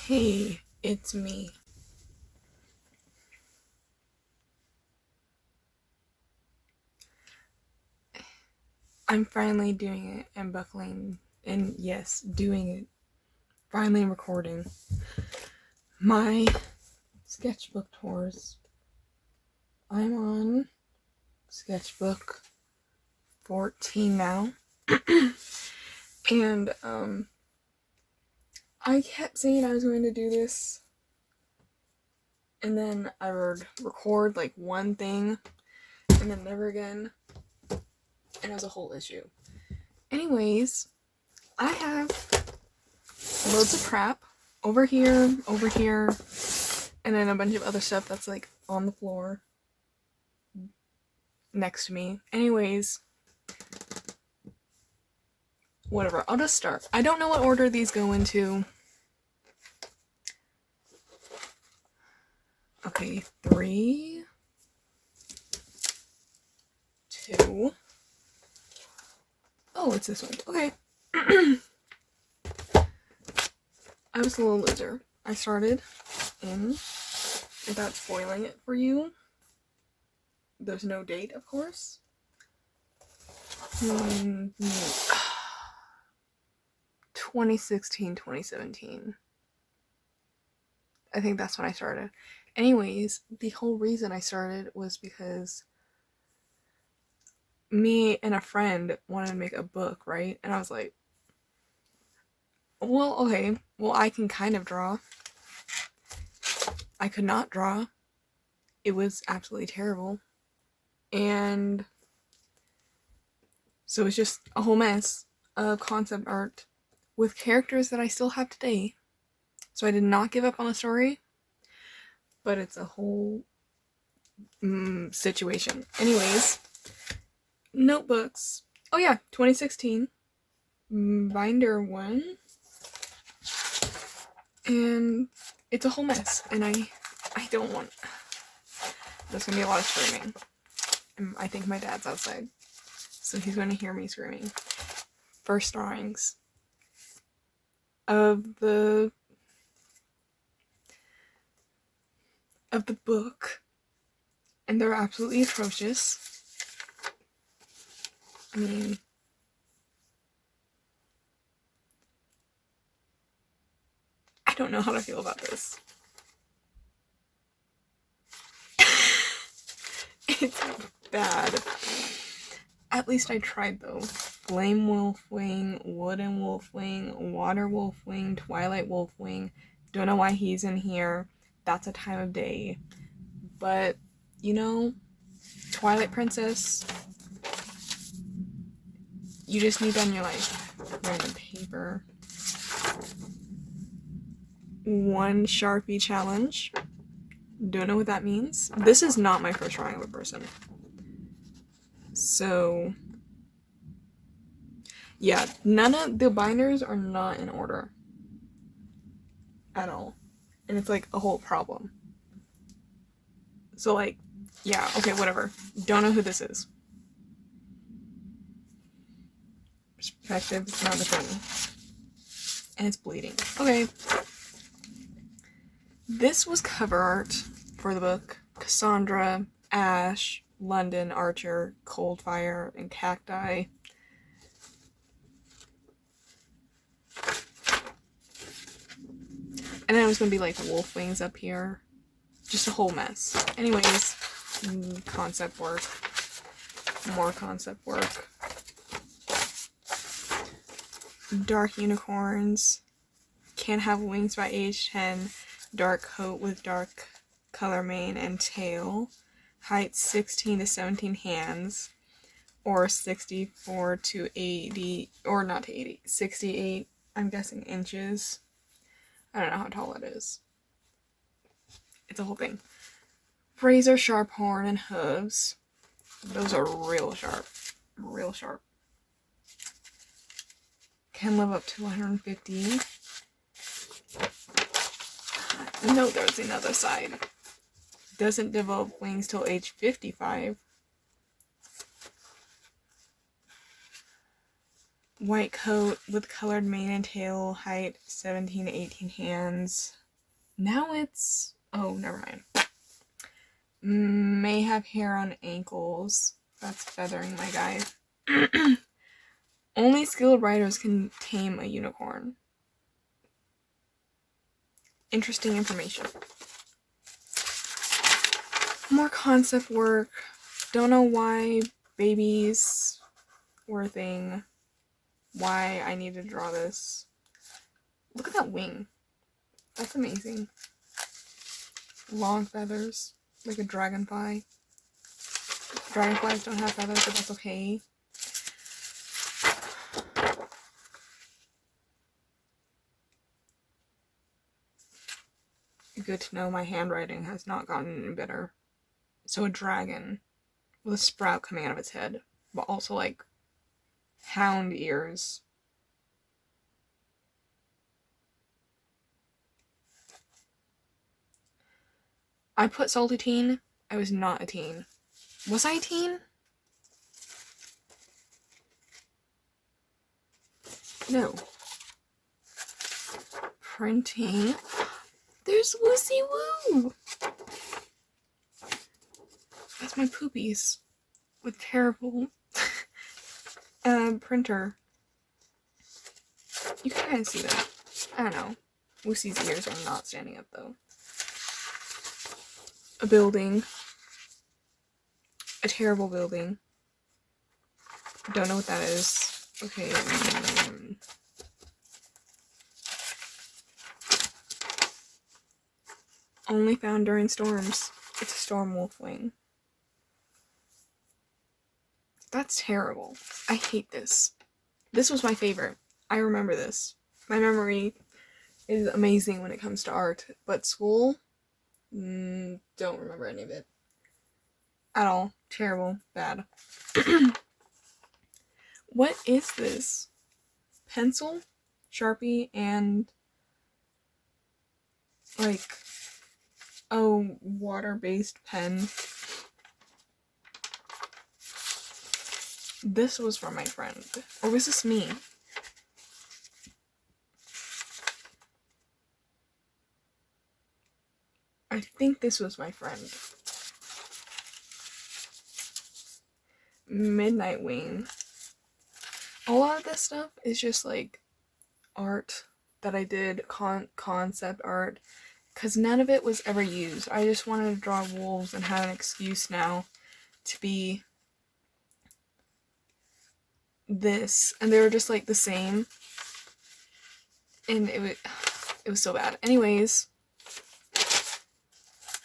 Hey, it's me. I'm finally doing it and buckling, and yes, doing it. Finally recording my sketchbook tours. I'm on sketchbook 14 now. And, I kept saying I was going to do this, and then I would record like one thing, and then never again, and it was a whole issue. Anyways, I have loads of crap over here, and then a bunch of other stuff that's like on the floor next to me. Anyways, whatever, I'll just start. I don't know what order these go into. Okay, 3, 2. Oh, it's this one. Okay. I was a little loser. I started in, without spoiling it for you, there's no date, of course. 2016, 2017. I think that's when I started. Anyways, the whole reason I started was because me and a friend wanted to make a book, right? And I was like, well, okay, well, I can kind of draw. I could not draw. It was absolutely terrible. And so it's just a whole mess of concept art with characters that I still have today. So I did not give up on the story, but it's a whole situation. Anyways, notebooks. Oh yeah, 2016. Binder 1. And it's a whole mess. And I don't want... There's gonna be a lot of screaming. And I think my dad's outside, so he's gonna hear me screaming. First drawings of the book, and they're absolutely atrocious. I mean, I don't know how to feel about this. It's bad. At least I tried though. Flame wolf wing, wooden wolf wing, water wolf wing, twilight wolf wing. Don't know why he's in here. That's a time of day. But, you know, Twilight Princess, you just need that in your life. Random paper. 1 Sharpie challenge. Don't know what that means. This is not my first drawing of a person. So, yeah, none of the binders are not in order. At all. And it's like a whole problem. So like, yeah, okay, whatever. Don't know who this is. Perspective is not a thing. And it's bleeding. Okay. This was cover art for the book. Cassandra, Ash, London, Archer, Coldfire, and Cacti. And then it was gonna be like wolf wings up here. Just a whole mess. Anyways, concept work. More concept work. Dark unicorns. Can't have wings by age 10. Dark coat with dark color mane and tail. Height 16 to 17 hands. Or 64 to 80, or not to 80, 68, I'm guessing inches. I don't know how tall it is. It's a whole thing. Razor sharp horn and hooves. Those are real sharp. Real sharp. Can live up to 150. No, there's another side. Doesn't develop wings till age 55. white coat with colored mane and tail, height 17 to 18 hands. Now it's, oh, never mind. May have hair on ankles. That's feathering my guy. Only skilled riders can tame a unicorn. Interesting information. More concept work. Don't know why babies were a thing. Why I need to draw this. Look at that wing. That's amazing. Long feathers. Like a dragonfly. Dragonflies don't have feathers, but that's okay. Good to know my handwriting has not gotten any better. So a dragon with a sprout coming out of its head, but also like hound ears. I put salty teen. I was not a teen. Was I a teen? No. Printing. There's Woosy Woo! That's my poopies. With terrible printer. You can kind of see that. I don't know. Woosy's ears are not standing up though. A building. A terrible building. Don't know what that is. Okay. Only found during storms. It's a storm wolf wing. That's terrible. I hate this. This was my favorite. I remember this. My memory is amazing when it comes to art, but school, don't remember any of it. At all. Terrible. Bad. What is this? Pencil, Sharpie, and like, oh, water-based pen. This was from my friend. Or was this me? I think this was my friend. Midnight Wing. A lot of this stuff is just like art that I did, concept art, because none of it was ever used. I just wanted to draw wolves and had an excuse now to be this, and they were just like the same, and it was so bad. Anyways,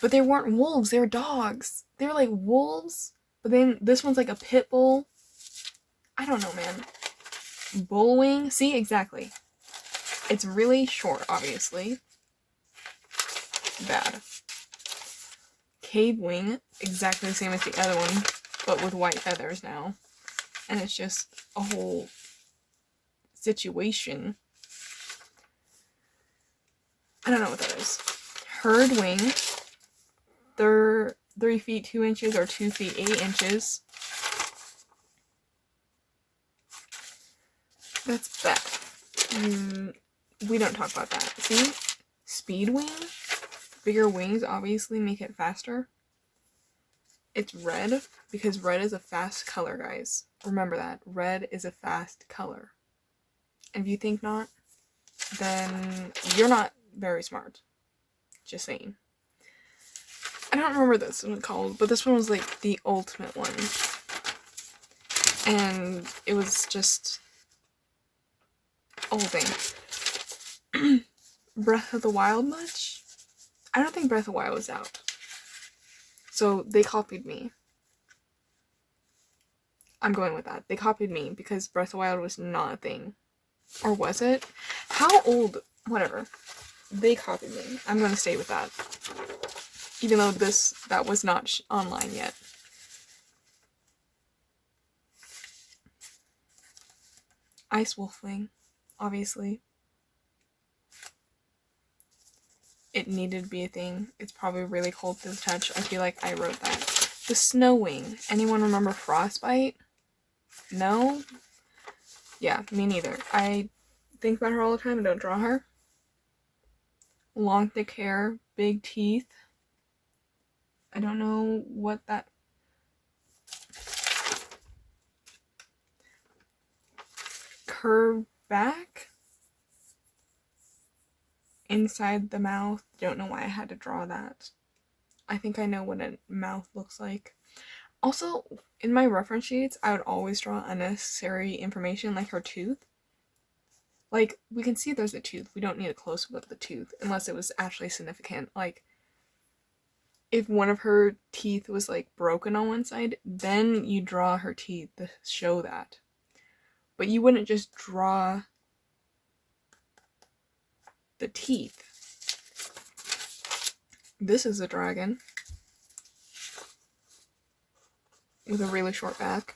but they weren't wolves, they were dogs. They were like wolves, but then this one's like a pit bull. I don't know, man. Bullwing? See, exactly. It's really short, obviously. Bad. Cave wing, exactly the same as the other one, but with white feathers now. And it's just a whole situation. I don't know what that is. Herd wing. They're 3 feet 2 inches or 2 feet 8 inches. That's bad. We don't talk about that. See? Speed wing. Bigger wings obviously make it faster. It's red because red is a fast color, guys. Remember that. Red is a fast color. And if you think not, then you're not very smart. Just saying. I don't remember this one called, but this one was like the ultimate one. And it was just a whole thing. Breath of the Wild much? I don't think Breath of the Wild was out. So they copied me. I'm going with that. They copied me because Breath of the Wild was not a thing. Or was it? How old? Whatever. They copied me. I'm going to stay with that. Even though that was not online yet. Ice Wolf Wing. Obviously. It needed to be a thing. It's probably really cold to the touch. I feel like I wrote that. The Snow Wing. Anyone remember Frostbite? No? Yeah, me neither. I think about her all the time and don't draw her. Long, thick hair, big teeth. I don't know what that... Curved back. Inside the mouth. Don't know why I had to draw that. I think I know what a mouth looks like. Also, in my reference sheets, I would always draw unnecessary information, like her tooth. Like, we can see there's a tooth. We don't need a close-up of the tooth, unless it was actually significant. Like, if one of her teeth was, like, broken on one side, then you draw her teeth to show that. But you wouldn't just draw the teeth. This is a dragon. With a really short back.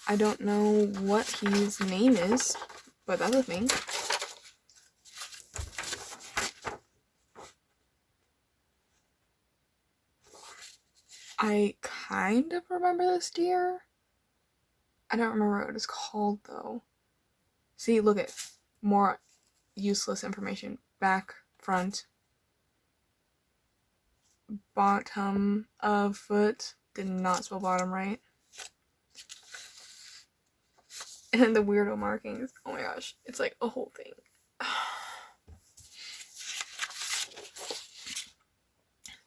I don't know what his name is, but that's a thing. I kind of remember this deer. I don't remember what it's called though. See, look at more useless information. Back, front, bottom of foot. Did not spell bottom right. And then the weirdo markings. Oh my gosh, it's like a whole thing.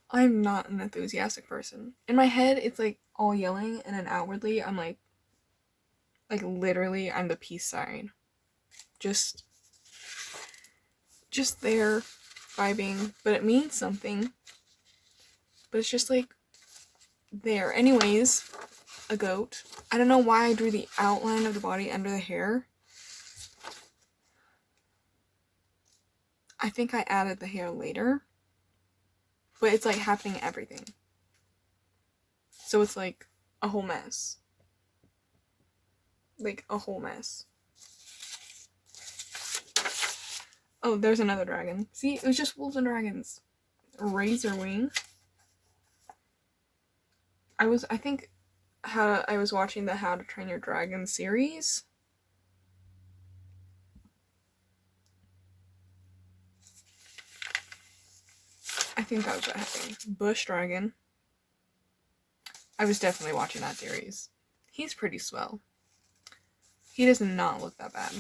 I'm not an enthusiastic person. In my head, it's like all yelling, and then outwardly, I'm like literally, I'm the peace sign. Just there, vibing, but it means something. But it's just like there. Anyways, a goat. I don't know why I drew the outline of the body under the hair. I think I added the hair later. But it's like happening everything. So it's like a whole mess. Like a whole mess. Oh, there's another dragon. See, it was just wolves and dragons. Razor wing. I was watching the How to Train Your Dragon series. I think that was what happened. Bush dragon. I was definitely watching that series. He's pretty swell. He does not look that bad.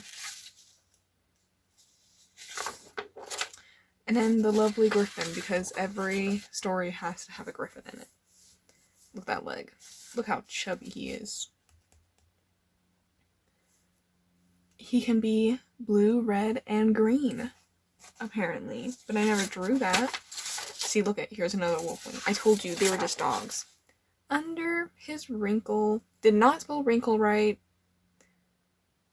And then the lovely griffin, because every story has to have a griffin in it. Look at that leg. Look how chubby he is. He can be blue, red, and green, apparently. But I never drew that. See, look at, here's another wolfling. I told you, they were just dogs. Under his wrinkle, did not spell wrinkle right.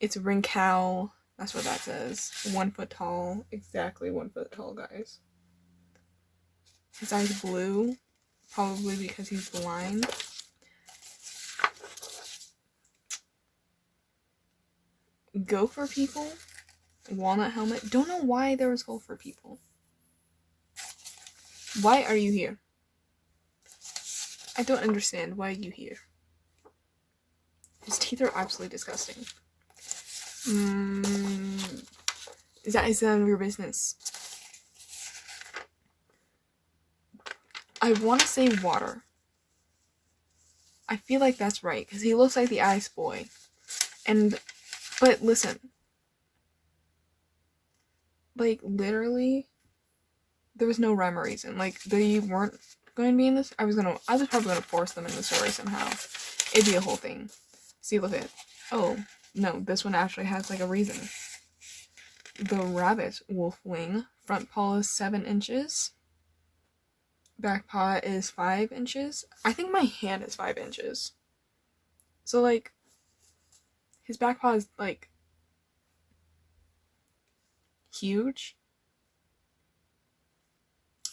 It's wrinkle. That's what that says. 1 foot tall. Exactly 1 foot tall, guys. His eyes blue. Probably because he's blind. Gopher people. Walnut helmet. Don't know why there was gopher people. Why are you here? I don't understand. Why are you here? His teeth are absolutely disgusting. Is that none of your business? I want to say water. I feel like that's right, because he looks like the ice boy. But listen. Like, literally, there was no rhyme or reason. Like, they weren't going to be in this. I was probably gonna force them in the story somehow. It'd be a whole thing. See, look at it. Oh, no, this one actually has, like, a reason. The rabbit wolf wing. Front paw is 7 inches. Back paw is 5 inches. I think my hand is 5 inches. So, like, his back paw is, like, huge.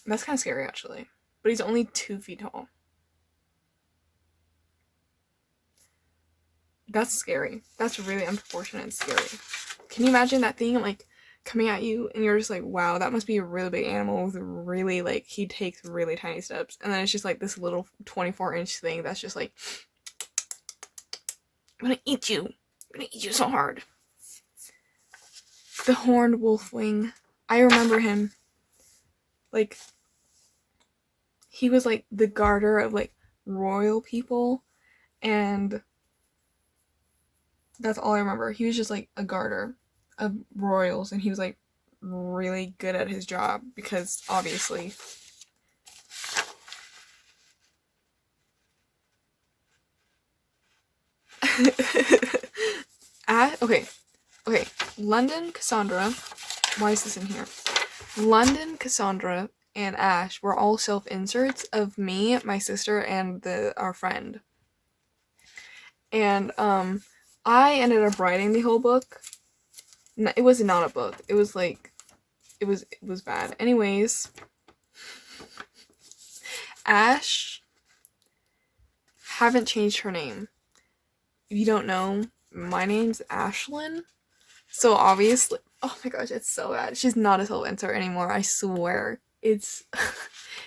That's kind of scary, actually. But he's only 2 feet tall. That's scary. That's really unproportionate and scary. Can you imagine that thing, like, coming at you, and you're just like, wow, that must be a really big animal with really, like, he takes really tiny steps. And then it's just, like, this little 24-inch thing that's just like, I'm gonna eat you. I'm gonna eat you so hard. The horned wolfwing. I remember him. Like, he was like the garter of like royal people, and that's all I remember. He was just like a garter of royals, and he was like really good at his job because obviously. Okay. London, Cassandra. Why is this in here? London, Cassandra, and Ash were all self-inserts of me, my sister, and our friend. And I ended up writing the whole book. It was not a book. It was like, it was bad. Anyways, Ash haven't changed her name. If you don't know, my name's Ashlyn. So obviously, oh my gosh, it's so bad. She's not a self-insert anymore, I swear. It's,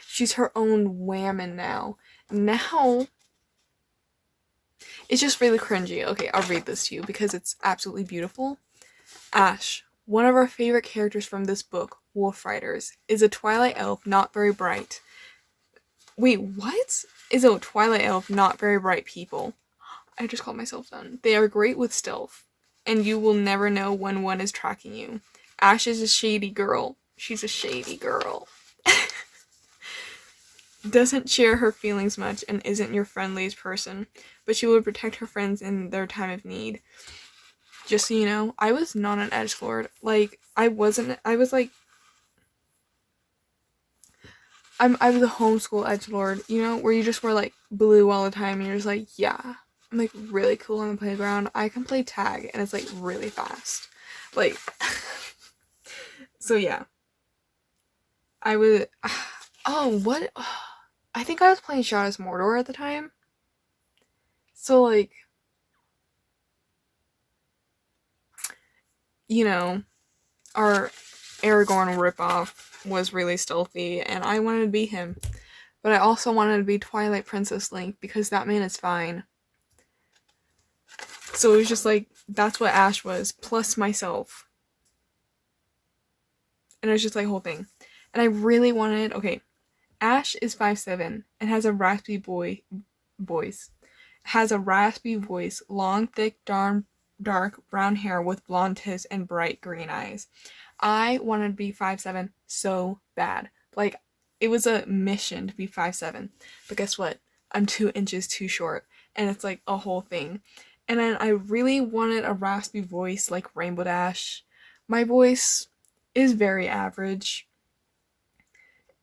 she's her own whammon now. Now, it's just really cringy. Okay, I'll read this to you because it's absolutely beautiful. Ash, one of our favorite characters from this book, Wolf Riders, is a twilight elf not very bright. Wait, what? Is a twilight elf not very bright people? I just called myself done. They are great with stealth, and you will never know when one is tracking you. Ash is a shady girl. She's a shady girl. Doesn't share her feelings much and isn't your friendliest person, but she will protect her friends in their time of need. Just so you know, I was not an edgelord. Like, I was a homeschool edgelord, you know, where you just wear like blue all the time and you're just like, yeah, I'm like really cool on the playground. I can play tag and it's like really fast. Like, so yeah. I was, I think I was playing Shadows Mordor at the time. So like, you know, our Aragorn ripoff was really stealthy, and I wanted to be him. But I also wanted to be Twilight Princess Link, because that man is fine. So it was just like, that's what Ash was, plus myself. And it was just like a whole thing. And I really wanted, okay, Ash is 5'7" and has a raspy voice. Has a raspy voice, long, thick, dark brown hair with blonde tips and bright green eyes. I wanted to be 5'7" so bad. Like, it was a mission to be 5'7". But guess what? I'm 2 inches too short. And it's like a whole thing. And then I really wanted a raspy voice like Rainbow Dash. My voice is very average.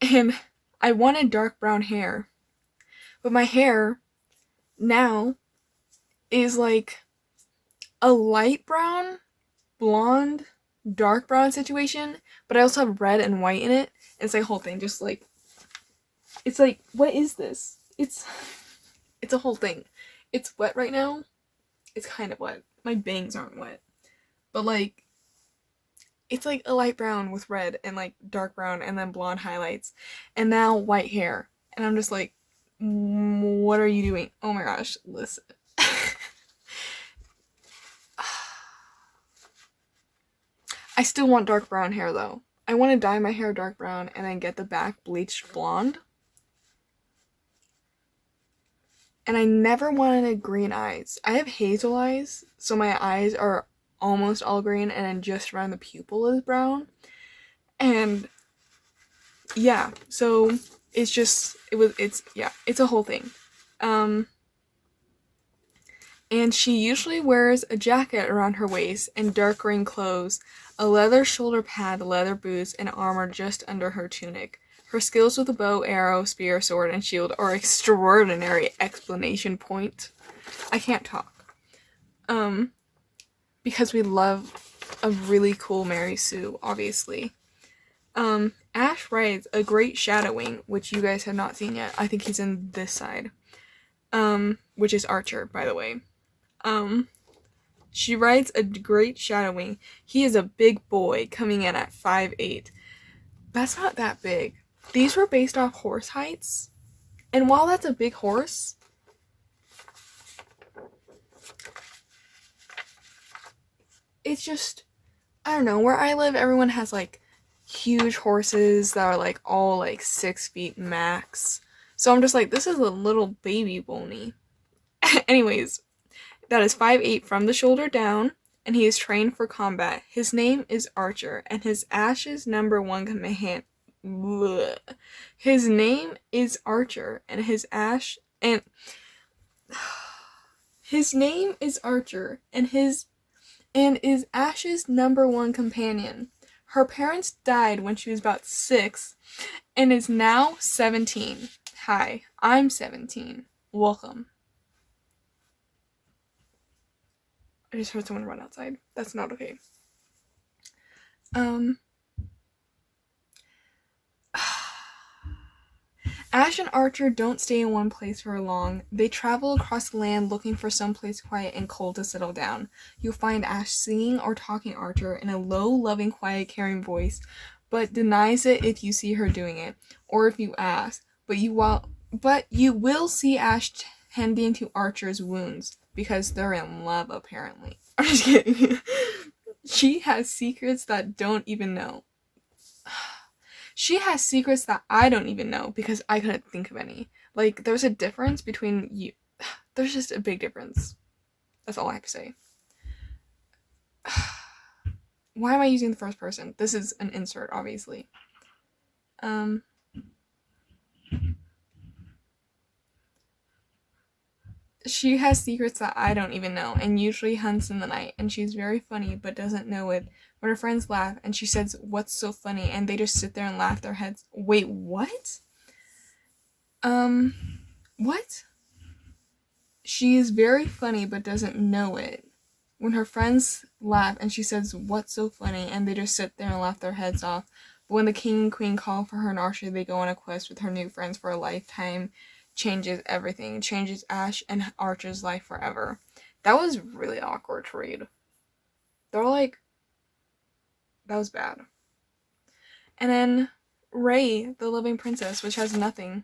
And I wanted dark brown hair. But my hair now is like a light brown, blonde, dark brown situation, but I also have red and white in it. And it's like a whole thing, just like, it's like, what is this? It's a whole thing. It's wet right now. It's kind of wet. My bangs aren't wet. But like, it's like a light brown with red and like dark brown and then blonde highlights. And now white hair. And I'm just like, what are you doing? Oh my gosh, listen. I still want dark brown hair though. I want to dye my hair dark brown and then get the back bleached blonde. And I never wanted green eyes. I have hazel eyes, so my eyes are almost all green and then just around the pupil is brown. And yeah, so it's a whole thing. And she usually wears a jacket around her waist and dark green clothes, a leather shoulder pad, leather boots, and armor just under her tunic. Her skills with a bow, arrow, spear, sword, and shield are extraordinary! Explanation point. I can't talk. Because we love a really cool Mary Sue, obviously. Ash rides a great Shadowwing, which you guys have not seen yet. I think he's in this side. Which is Archer, by the way. She rides a great Shadowwing. He is a big boy, coming in at 5'8". That's not that big. These were based off horse heights. And while that's a big horse, it's just, I don't know, where I live, everyone has like huge horses that are like all like 6 feet max. So I'm just like, this is a little baby pony. Anyways, that is 5'8" from the shoulder down, and he is trained for combat. His name is Archer, and his Ash's #1 command. Bleh. His name is Archer, and his Ash and his name is Archer, and is Ash's #1 companion. Her parents died when she was about 6, and is now 17. Hi, I'm 17. Welcome. I just heard someone run outside. That's not okay. Ash and Archer don't stay in one place for long. They travel across the land looking for someplace quiet and cold to settle down. You'll find Ash singing or talking to Archer in a low, loving, quiet, caring voice, but denies it if you see her doing it, or if you ask. But you will see Ash tending to Archer's wounds, because they're in love, apparently. I'm just kidding. She has secrets that don't even know. She has secrets that I don't even know because I couldn't think of any. Like, there's a difference between you. There's just a big difference. That's all I have to say. Why am I using the first person? This is an insert, obviously. She has secrets that I don't even know, and usually hunts in the night, and she's very funny, but doesn't know it. When her friends laugh, and she says, "What's so funny?" and they just sit there and laugh their heads. Wait, what? What? She is very funny, but doesn't know it. When her friends laugh, and she says, "What's so funny?" and they just sit there and laugh their heads off. But when the king and queen call for her and Archer, they go on a quest with her new friends for a lifetime. Changes everything. Changes Ash and Archer's life forever. That was really awkward to read. They're like, that was bad. And then Ray, the Living Princess, which has nothing.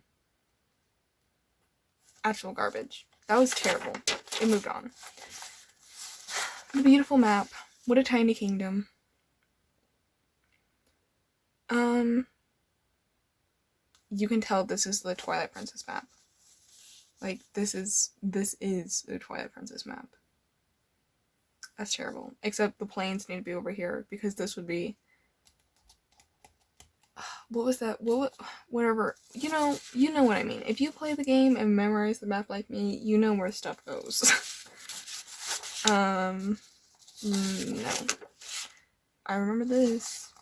Actual garbage. That was terrible. It moved on. The beautiful map. What a tiny kingdom. You can tell this is the Twilight Princess map. Like, this is the Twilight Princess map. That's terrible. Except the planes need to be over here, because this would be... What was that? Whatever. You know what I mean. If you play the game and memorize the map like me, you know where stuff goes. No. I remember this,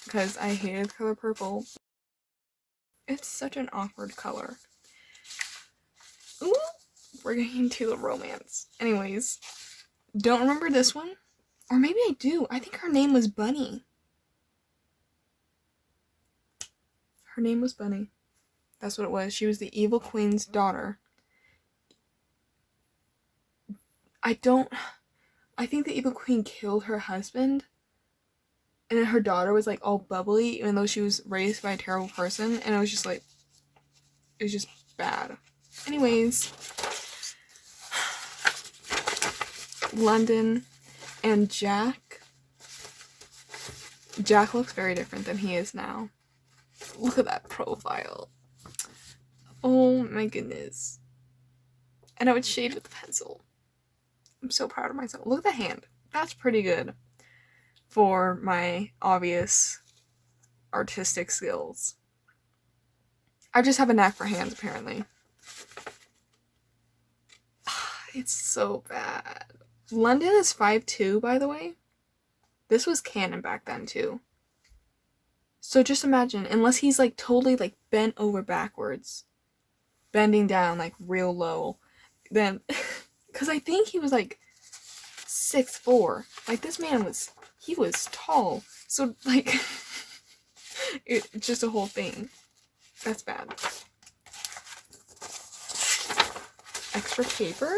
because I hated the color purple. It's such an awkward color. Ooh, we're getting into the romance. Anyways, don't remember this one. Or maybe I do. I think her name was Bunny. Her name was Bunny. That's what it was. She was the evil queen's daughter. I think the evil queen killed her husband. And then her daughter was like all bubbly, even though she was raised by a terrible person. And it was just like, it was just bad. Anyways, London and Jack. Jack looks very different than he is now. Look at that profile. Oh my goodness. And I would shade with a pencil. I'm so proud of myself. Look at the hand. That's pretty good for my obvious artistic skills. I just have a knack for hands, apparently. It's so bad. London is 5'2", by the way. This was canon back then, too. So just imagine, unless he's like totally like bent over backwards, bending down like real low, then, because I think he was like 6'4". Like, this man was, he was tall. So like, it's just a whole thing. That's bad. Extra paper?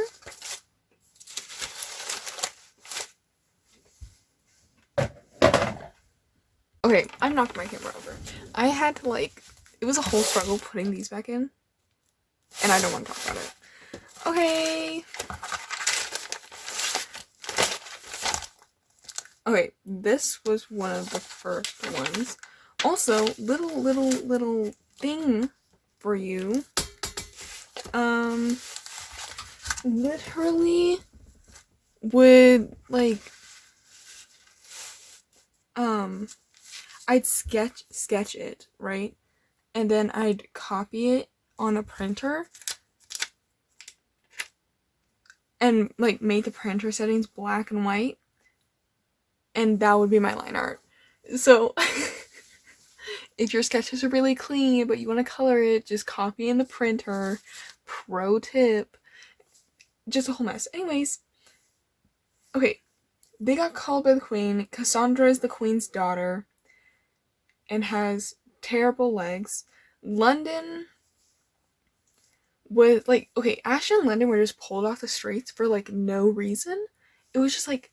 Okay, I knocked my camera over. I had to like, it was a whole struggle putting these back in. And I don't want to talk about it. Okay. Okay, this was one of the first ones. Also, little thing for you. Literally would like I'd sketch it, right? And then I'd copy it on a printer and like make the printer settings black and white, and that would be my line art. So if your sketches are really clean but you want to color it, just copy in the printer. Pro tip. Just a whole mess. Anyways, okay, they got called by the queen. Cassandra is the queen's daughter and has terrible legs. London was like, okay, Ashley and London were just pulled off the streets for like no reason. It was just like,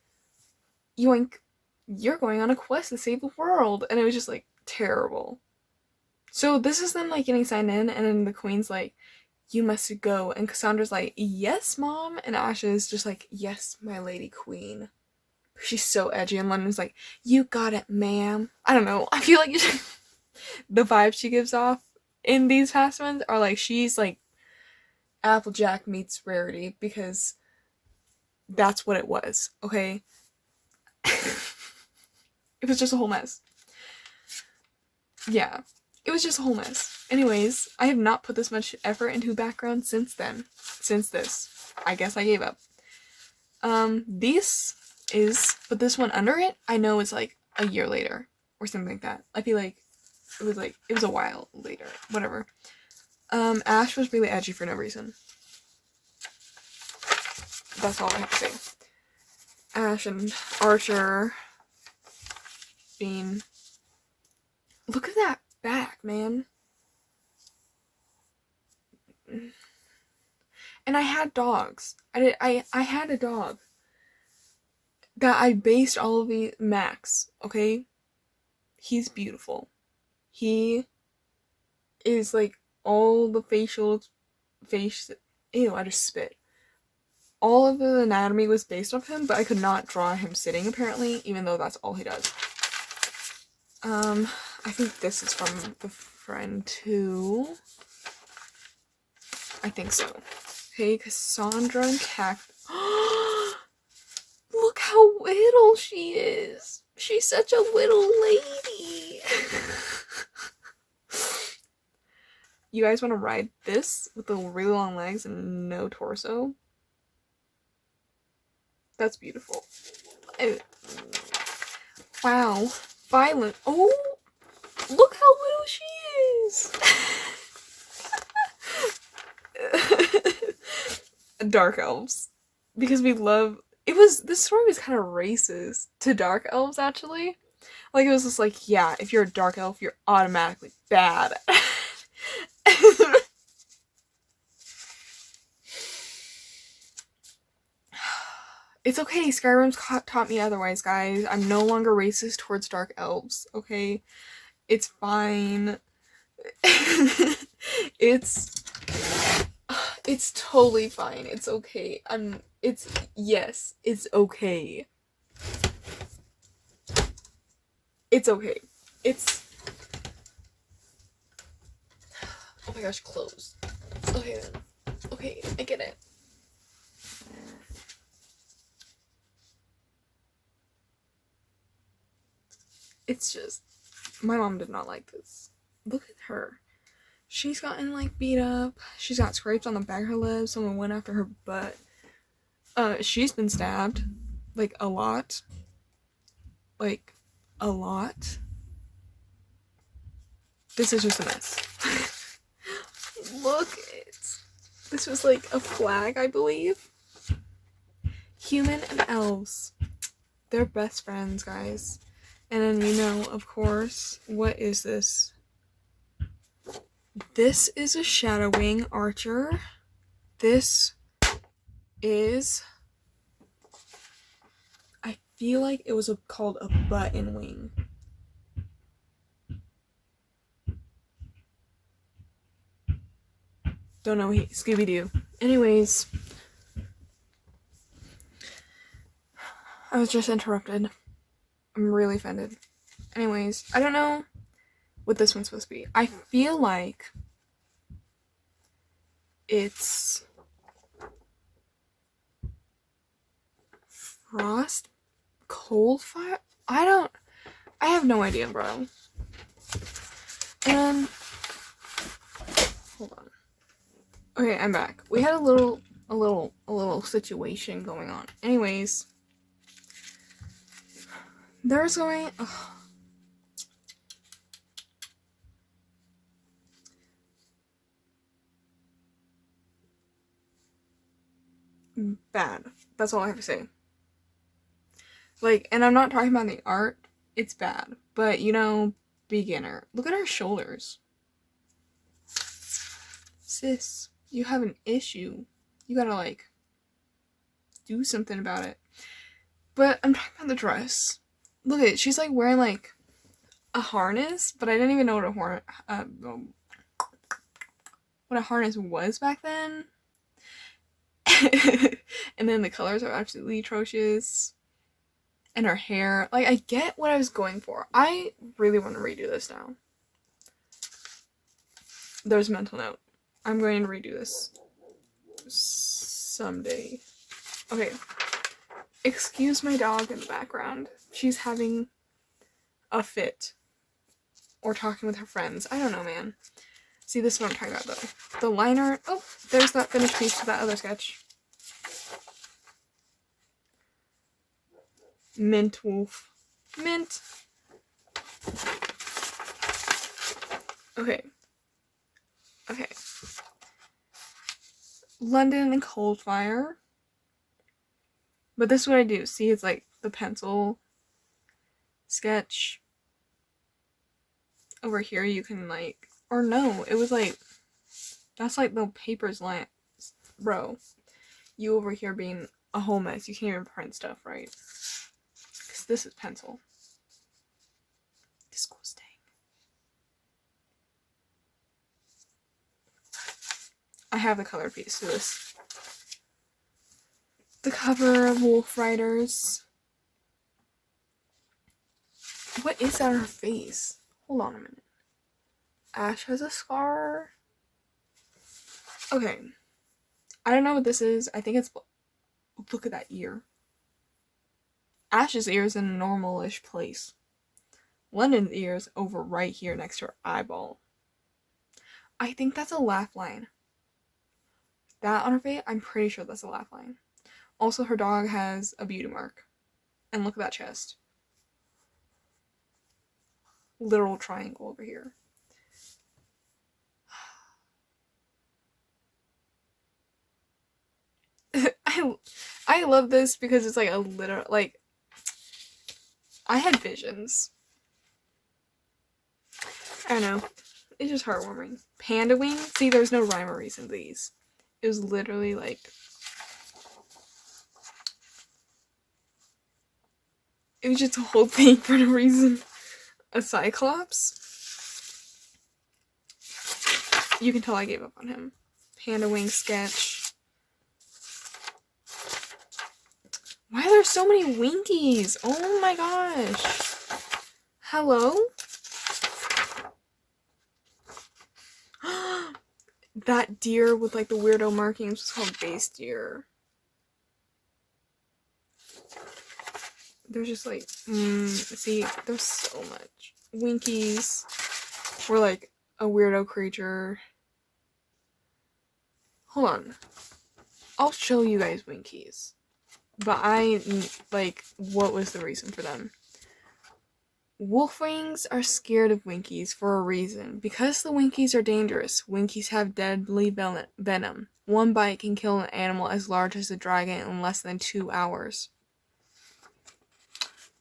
yoink, you're going on a quest to save the world. And it was just like terrible. So this is them like getting signed in, and then the queen's like, you must go. And Cassandra's like, yes, mom. And Ashley's just like, yes, my lady queen. She's so edgy. And London's like, you got it, ma'am. I don't know. I feel like the vibe she gives off in these past ones are like, she's like Applejack meets Rarity, because that's what it was, okay? It was just a whole mess. Yeah, it was just a whole mess. Anyways, I have not put this much effort into background since then. Since this. I guess I gave up. But this one under it, I know is like a year later or something like that. I feel like it was a while later. Whatever. Ash was really edgy for no reason. That's all I have to say. Ash and Archer being... Look at that back, man. And I had dogs. I had a dog that I based all of the... Max, okay? He's beautiful. He is like all the ew, I just spit. All of the anatomy was based off him, but I could not draw him sitting apparently, even though that's all he does. I think this is from the friend too. I think so. Okay, Cassandra and Cactus. Look how little she is. She's such a little lady. You guys want to ride this with the really long legs and no torso? That's beautiful. Wow. Violent. Oh, look how little she is. Dark elves. Because we love... This story was kind of racist to dark elves, actually. Like, it was just like, yeah, if you're a dark elf, you're automatically bad. It's okay, Skyrim's taught me otherwise, guys. I'm no longer racist towards dark elves, okay? It's fine. It's totally fine. It's okay. Yes, it's okay. It's okay. Oh my gosh, closed. Okay then. Okay, I get it. It's just, my mom did not like this. Look at her. She's gotten like beat up. She's got scrapes on the back of her lips. Someone went after her butt. She's been stabbed. Like a lot. Like a lot. This is just a mess. Look, this was like a flag, I believe. Human and elves. They're best friends, guys. And then, of course, what is this? This is a shadow wing archer. This is... I feel like it was called a button wing. Don't know, Scooby-Doo. Anyways. I was just interrupted. I'm really offended. Anyways, I don't know what this one's supposed to be. I feel like it's frost, cold fire. I have no idea, bro. And hold on. Okay, I'm back. We had a little situation going on. Anyways, there's going. Ugh. Bad. That's all I have to say. Like, and I'm not talking about the art. It's bad. But, you know, beginner. Look at her shoulders. Sis, you have an issue. You gotta, like, do something about it. But I'm talking about the dress. Look at it. She's, like, wearing, like, a harness. But I didn't even know what a harness was back then. And then the colors are absolutely atrocious. And her hair. Like, I get what I was going for. I really want to redo this now. There's a mental note. I'm going to redo this someday. Okay. Excuse my dog in the background. She's having a fit. Or talking with her friends. I don't know, man. See, this is what I'm talking about, though. The liner. Oh, there's that finished piece to that other sketch. Mint wolf. Mint. Okay. Okay. London and Coldfire. But this is what I do. See, it's like the pencil sketch. Over here you can like, or no, it was like, that's like the paper's line. Bro, you over here being a whole mess. You can't even print stuff, right? Because this is pencil. Disgusting. I have the color piece to this. The cover of Wolf Riders. What is that on her face? Hold on a minute. Ash has a scar. Okay. I don't know what this is. I think it's... Look at that ear. Ash's ear is in a normal-ish place. London's ear is over right here next to her eyeball. I think that's a laugh line. That on her face, I'm pretty sure that's a laugh line. Also, her dog has a beauty mark. And look at that chest. Literal triangle over here. I love this because it's like a literal, like, I had visions. I don't know. It's just heartwarming. Panda wing. See, there's no rhyme or reason to these. It was literally like, it was just a whole thing for no reason. A Cyclops. You can tell I gave up on him. Panda wing sketch. Why are there so many Winkies? Oh my gosh. Hello? That deer with like the weirdo markings was called base deer. There's just like, see, there's so much. Winkies were like a weirdo creature. Hold on. I'll show you guys Winkies. But what was the reason for them? Wolfwings are scared of Winkies for a reason. Because the Winkies are dangerous, Winkies have deadly venom. One bite can kill an animal as large as a dragon in less than 2 hours.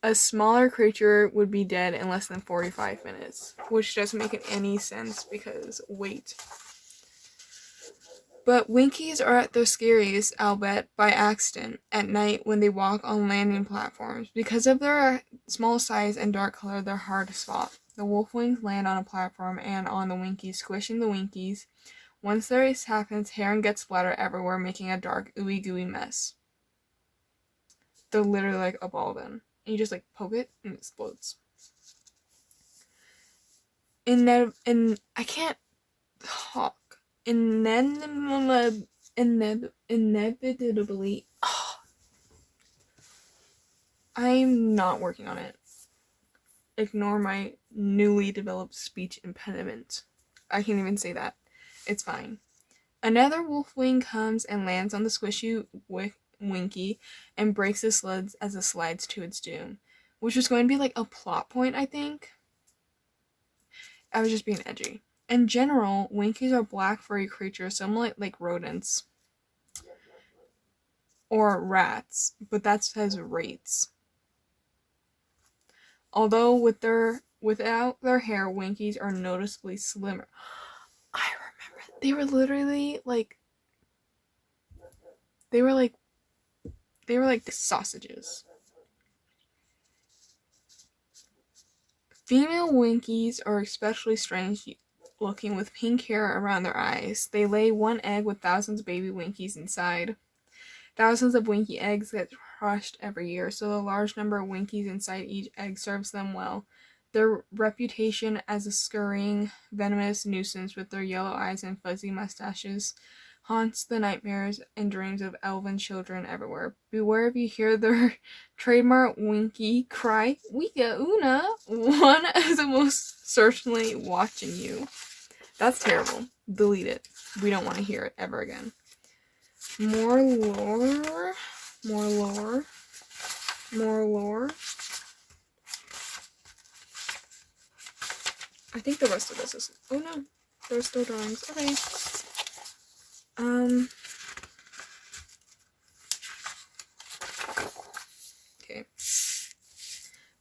A smaller creature would be dead in less than 45 minutes. Which doesn't make any sense because, wait. But Winkies are at their scariest, I'll bet, by accident, at night when they walk on landing platforms. Because of their small size and dark color, they're hard to spot. The Wolfwings land on a platform and on the Winkies, squishing the Winkies. Once the race happens, Heron gets splattered everywhere, making a dark, ooey gooey mess. They're literally like a ball then. and you just like poke it and it explodes. I can't talk. Inevitably, I'm not working on it. Ignore my newly developed speech impediment. I can't even say that. It's fine. Another wolf wing comes and lands on the squishy Winky and breaks the sleds as it slides to its doom, which was going to be like a plot point, I think. I was just being edgy. In general, Winkies are black furry creatures similar like rodents or rats, but that says rates. Although without their hair, Winkies are noticeably slimmer. I remember they were literally like they were like sausages. Female Winkies are especially strange looking with pink hair around their eyes. They lay one egg with thousands of baby Winkies inside. Thousands of Winky eggs get crushed every year, so the large number of Winkies inside each egg serves them well. Their reputation as a scurrying, venomous nuisance with their yellow eyes and fuzzy mustaches haunts the nightmares and dreams of elven children everywhere. Beware if you hear their trademark Winky cry, Wika Una, one is most certainly watching you. That's terrible. Delete it. We don't want to hear it ever again. More lore. I think the rest of this is... Oh no, there's still drawings. Okay. Okay.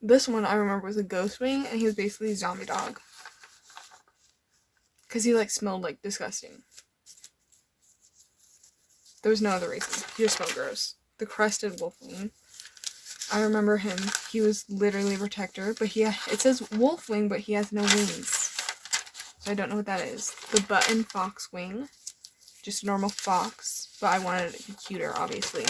This one I remember was a ghost wing, and he was basically a zombie dog. Because he, like, smelled, like, disgusting. There was no other reason. He just smelled gross. The crested wolf wing. I remember him. He was literally a protector, but it says wolf wing, but he has no wings. So I don't know what that is. The button fox wing. Just a normal fox, but I wanted it to be cuter, obviously.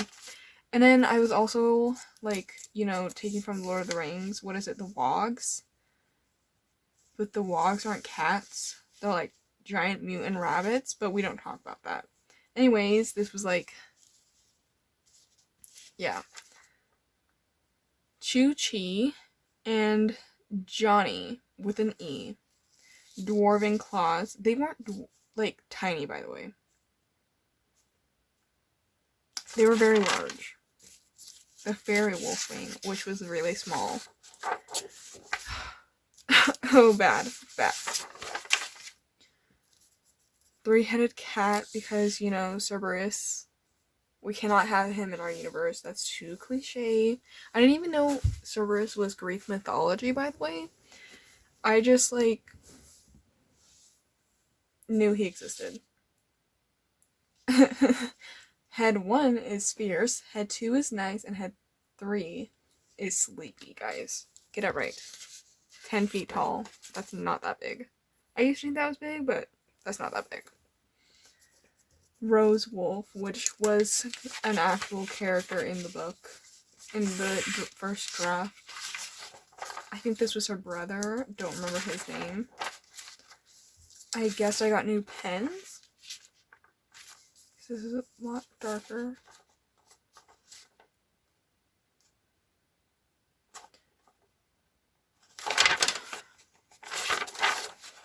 And then I was also, like, you know, taking from Lord of the Rings. What is it? The wogs? But the wogs aren't cats. They're, like, giant mutant rabbits, but we don't talk about that. Anyways, this was, like, yeah. Chu-Chi and Johnny, with an E. Dwarven claws. They weren't, like, tiny, by the way. They were very large. The fairy wolf wing, which was really small. Oh, bad. Three-headed cat, because, you know, Cerberus. We cannot have him in our universe. That's too cliche. I didn't even know Cerberus was Greek mythology, by the way. I just, like, knew he existed. Head 1 is fierce, head 2 is nice, and head 3 is sleepy, guys. Get it right. 10 feet tall. That's not that big. I used to think that was big, but that's not that big. Rose Wolf, which was an actual character in the book, in the first draft. I think this was her brother. Don't remember his name. I guess I got new pens. This is a lot darker.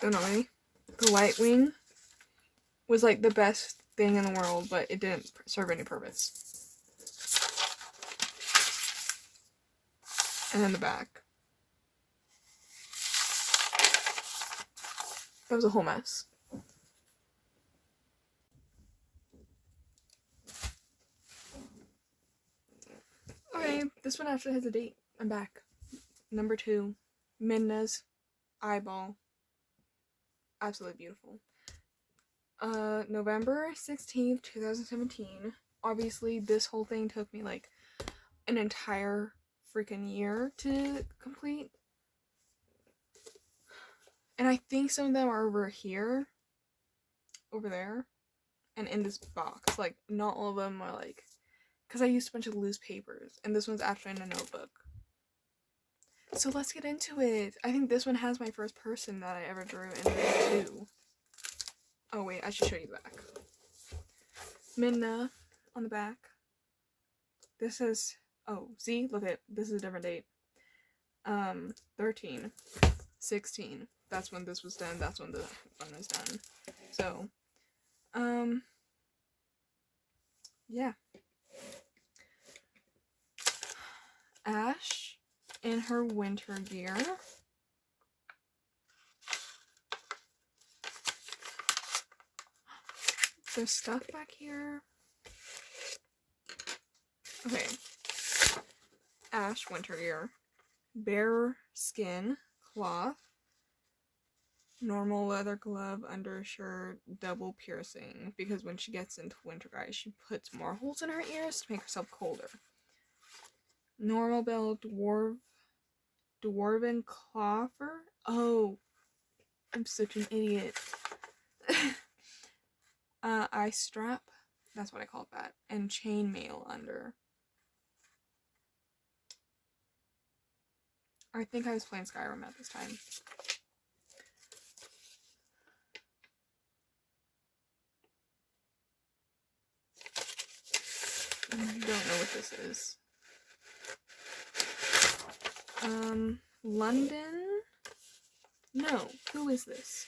Don't know any. The White Wing was like the best thing in the world, but it didn't serve any purpose. And then the back. That was a whole mess. Okay, this one actually has a date. I'm back. Number 2, Midna's eyeball. Absolutely beautiful. November 16th, 2017. Obviously, this whole thing took me like an entire freaking year to complete. And I think some of them are over here, over there, and in this box. Like, not all of them are like, because I used a bunch of loose papers, and this one's actually in a notebook. So let's get into it. I think this one has my first person that I ever drew in there too. Oh wait, I should show you the back. Minna on the back. This is, oh, see, look at, this is a different date. 13, 16. That's when this was done. That's when the one was done. So, yeah. Ash in her winter gear. There's stuff back here. Okay. Ash winter gear. Bear skin cloth. Normal leather glove, undershirt, double piercing. Because when she gets into winter, guys, she puts more holes in her ears to make herself colder. Normal belt, dwarven cloffer. Oh, I'm such an idiot. Eye strap. That's what I called that. And chainmail under. I think I was playing Skyrim at this time. Don't know what this is. London? No, who is this?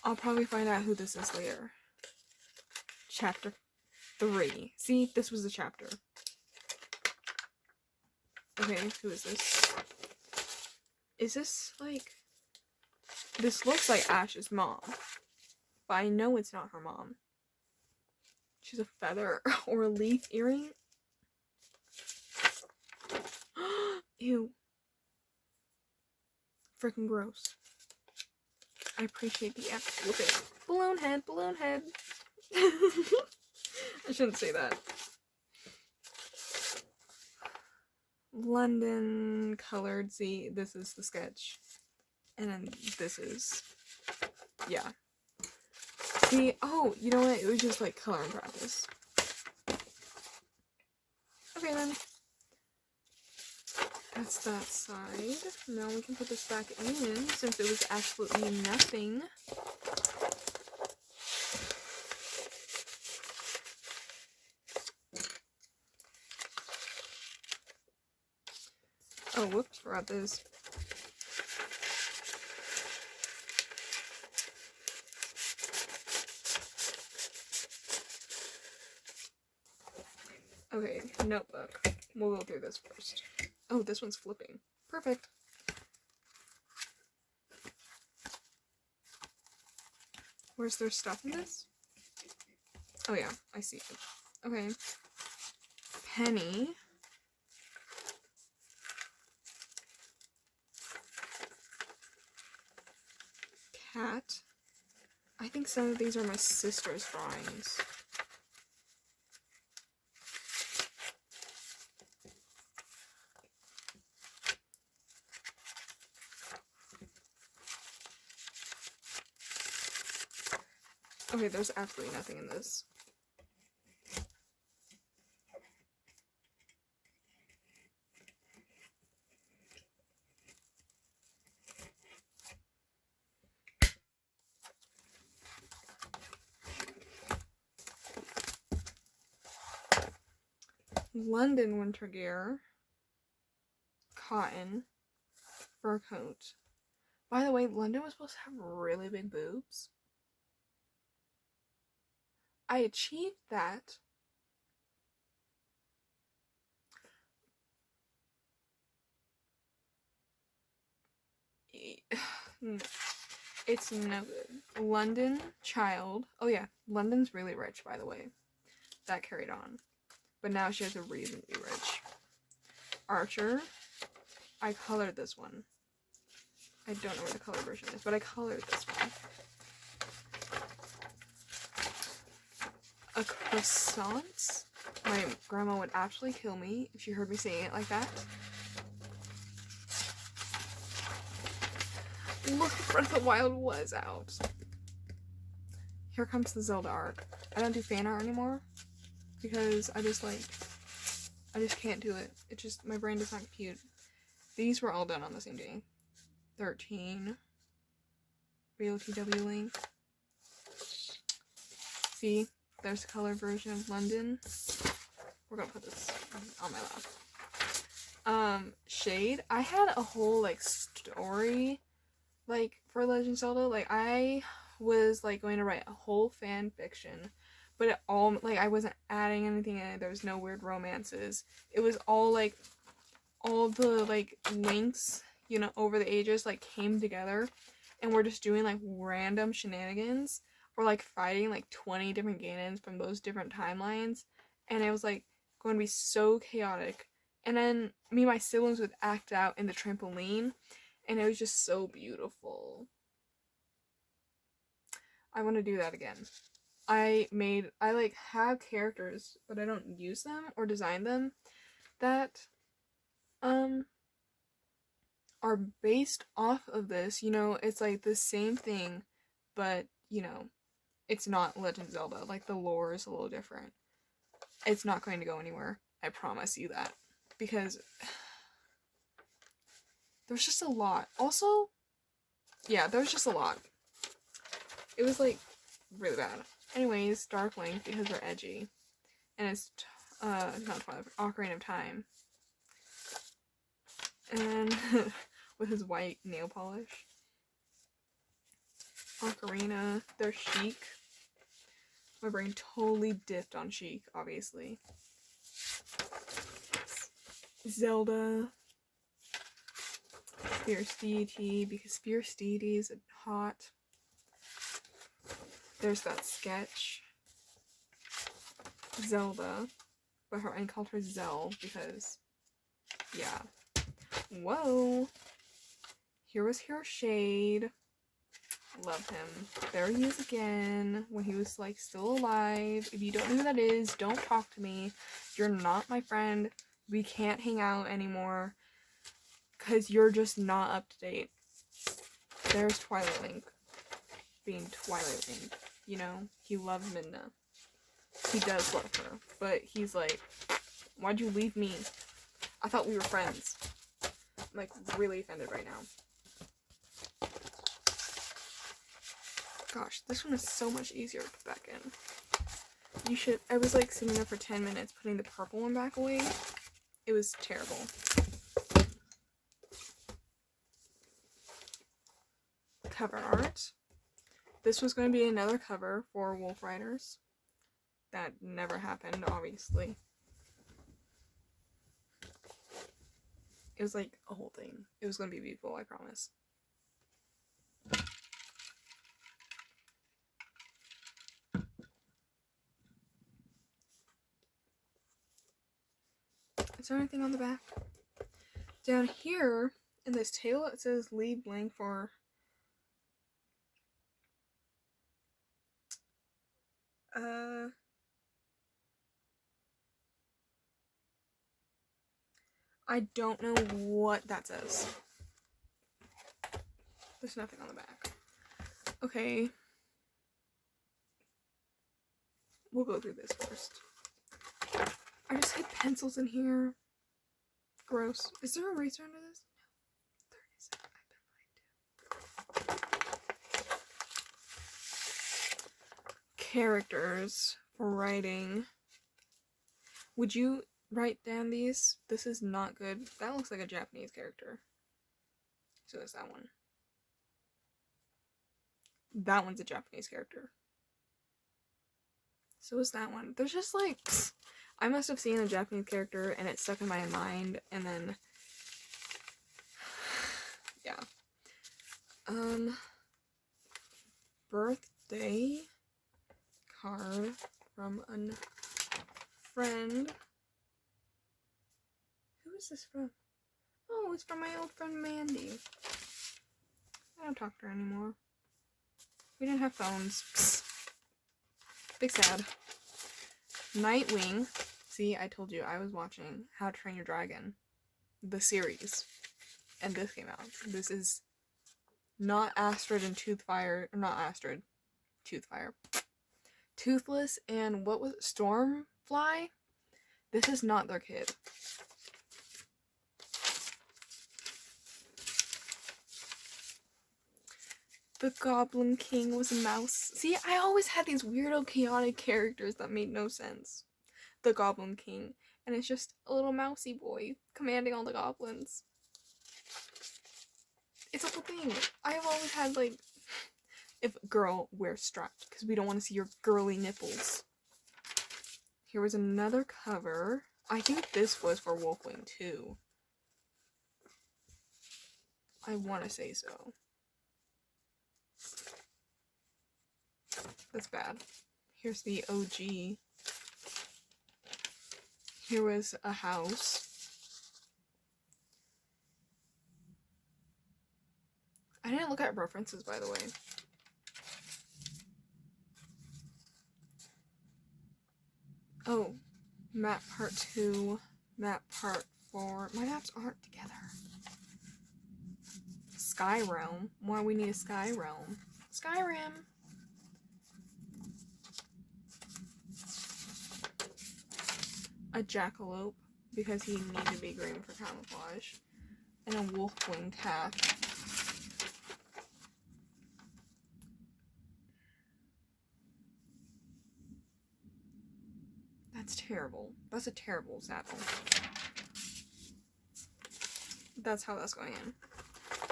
I'll probably find out who this is later. Chapter 3. See, this was the chapter. Okay, who is this? Is this, like... This looks like Ash's mom. But I know it's not her mom. She's a feather or a leaf earring. Ew. Freaking gross. I appreciate the effort with it. Balloon head, balloon head. I shouldn't say that. London colored. See, this is the sketch. And then this is, yeah. See, oh, you know what? It was just like color and practice. Okay then. That's that side. Now we can put this back in since it was absolutely nothing. Oh, whoops, forgot this. Okay, notebook. We'll go through this first. Oh, this one's flipping. Perfect. Where's there stuff in this? Oh yeah, I see it. Okay. Penny. Cat. I think some of these are my sister's drawings. Okay, there's absolutely nothing in this. London winter gear. Cotton. Fur coat. By the way, London was supposed to have really big boobs. I achieved that. It's no good. London child. Oh yeah, London's really rich, by the way. That carried on. But now she has a reason to be rich. Archer. I colored this one. I don't know where the color version is, but I colored this one. A croissant? My grandma would actually kill me if she heard me saying it like that. Look, Breath of the Wild was out. Here comes the Zelda arc. I don't do fan art anymore because I just like, I just can't do it. It just, my brain does not compute. These were all done on the same day. 13. Real TW link. See, there's a color version of London. We're gonna put this on my lap. Shade. I had a whole, like, story, like, for Legend of Zelda. Like, I was, like, going to write a whole fan fiction, but it all, like, I wasn't adding anything in it. There was no weird romances. It was all, like, all the, like, links, you know, over the ages, like, came together, and we're just doing, like, random shenanigans, or, like, fighting, like, 20 different Ganons from those different timelines, and it was, like, going to be so chaotic. And then me and my siblings would act out in the trampoline, and it was just so beautiful. I want to do that again. I like, have characters, but I don't use them or design them, that, are based off of this. You know, it's, like, the same thing, but, you know, it's not Legend of Zelda. Like, the lore is a little different. It's not going to go anywhere. I promise you that. Because there's just a lot. Also, yeah, there's just a lot. It was, like, really bad. Anyways, Dark Link, because they're edgy. And it's, not Twilight, Ocarina of Time. And with his white nail polish. Ocarina, they're chic. My brain totally dipped on chic, obviously. Zelda. Fierce Deity, because Fierce Deity is hot. There's that sketch. Zelda. But I called her Zell because, yeah. Whoa. Here was Hero Shade. Love him. There he is again, when he was, like, still alive. If you don't know who that is, don't talk to me. You're not my friend. We can't hang out anymore, because you're just not up to date. There's Twilight Link being Twilight Link, you know? He loves Midna. He does love her, but he's like, why'd you leave me? I thought we were friends. I'm, like, really offended right now. Gosh, this one is so much easier to put back in. I was, like, sitting there for 10 minutes putting the purple one back away. It was terrible. Cover art. This was going to be another cover for Wolf Riders. That never happened, obviously. It was, like, a whole thing. It was going to be beautiful, I promise. Is there anything on the back? Down here, in this tail, it says leave blank for I don't know what that says. There's nothing on the back. Okay. We'll go through this first. I just hid pencils in here. Gross. Is there an eraser under this? No. There isn't. I've been lied to. Characters for writing. Would you write down these? This is not good. That looks like a Japanese character. So is that one. That one's a Japanese character. So is that one. There's just, like, I must have seen a Japanese character and it stuck in my mind, and then, yeah. Birthday card from a friend. Who is this from? Oh, it's from my old friend Mandy. I don't talk to her anymore. We didn't have phones. Big sad. Nightwing. See, I told you I was watching How to Train Your Dragon, the series, and this came out. This is not Astrid and Toothfire, or not Astrid, Toothfire. Toothless and what was it? Stormfly? This is not their kid. The Goblin King was a mouse. See, I always had these weirdo, chaotic characters that made no sense. The Goblin King. And it's just a little mousy boy commanding all the goblins. It's a whole thing. I've always had, like, if girl, wear strapped, because we don't want to see your girly nipples. Here was another cover. I think this was for Wolfwing too. I want to say so. That's bad. Here's the OG. Here was a house. I didn't look at references, by the way. Oh, map part 2, map part 4. My maps aren't together. Sky Realm. Why we need a Sky Realm? Skyrim. A jackalope, because he needed to be green for camouflage. And a wolfwing tack. That's terrible. That's a terrible saddle. That's how that's going in.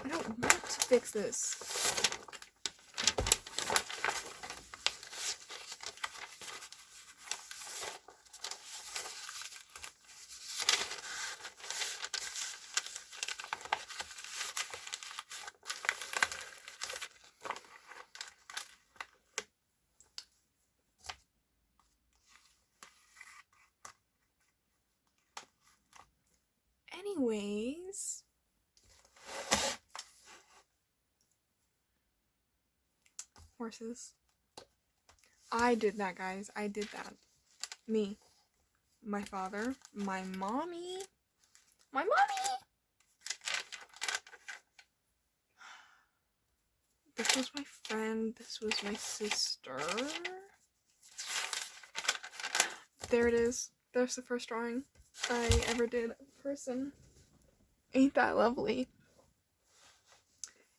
I don't want to fix this. Anyways, horses. I did that, guys. I did that. Me. My father. My mommy. My mommy! This was my friend. This was my sister. There it is. There's the first drawing I ever did of a person. Ain't that lovely?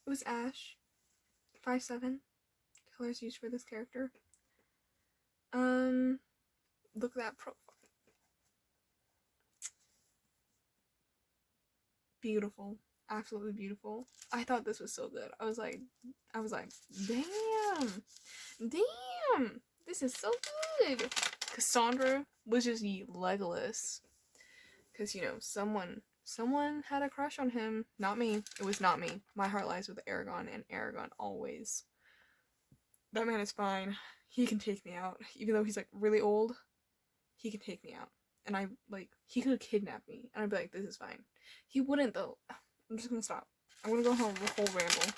It was Ash. 5'7". Colors used for this character. Look at that profile. Beautiful. Absolutely beautiful. I thought this was so good. I was like, damn, this is so good. Cassandra was just Legolas, because you know someone had a crush on him. Not me. It was not me. My heart lies with Aragon, and Aragon always. That man is fine. He can take me out, even though he's like really old. He can take me out, and he could have kidnapped me, and I'd be like, this is fine. He wouldn't though. I'm just gonna stop. I'm gonna go home with a whole ramble.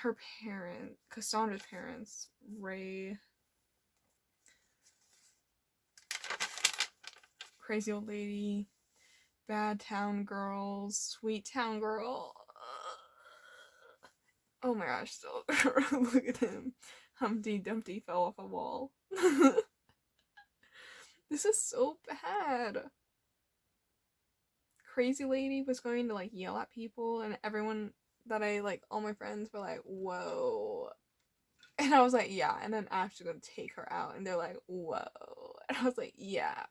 Her parent, Cassandra's parents, Ray, crazy old lady, bad town girls, sweet town girl. Oh my gosh, so look at him. Humpty Dumpty fell off a wall. This is so bad. Crazy lady was going to yell at people, and everyone that all my friends were like, whoa. And I was like, yeah. And then Ash was gonna take her out, and they're like, whoa. And I was like, yeah.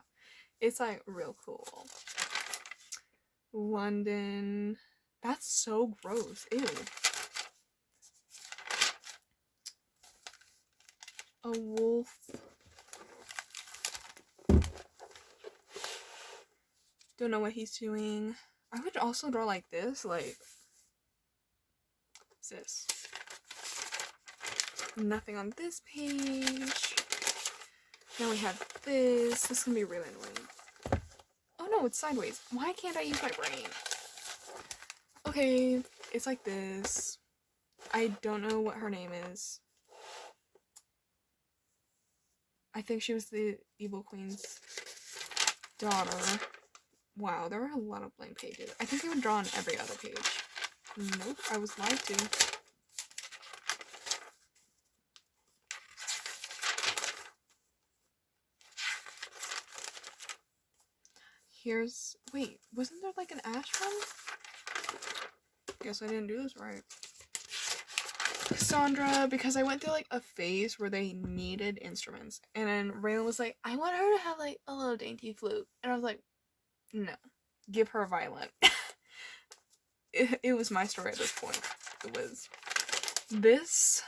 It's real cool. London. That's so gross. Ew. A wolf. Don't know what he's doing. I would also draw like this, sis. Nothing on this page. Now we have this. This is gonna be really annoying. Oh no, it's sideways. Why can't I use my brain? Okay, it's like this. I don't know what her name is. I think she was the evil queen's daughter. Wow, there were a lot of blank pages. I think I would draw on every other page. Nope, I was lied to. Here's, wait, wasn't there like an ash one? Guess I didn't do this right. Cassandra, because I went through like a phase where they needed instruments, and then Raylan was like, I want her to have like a little dainty flute, and I was like, no, give her a violin. It was my story at this point. It was this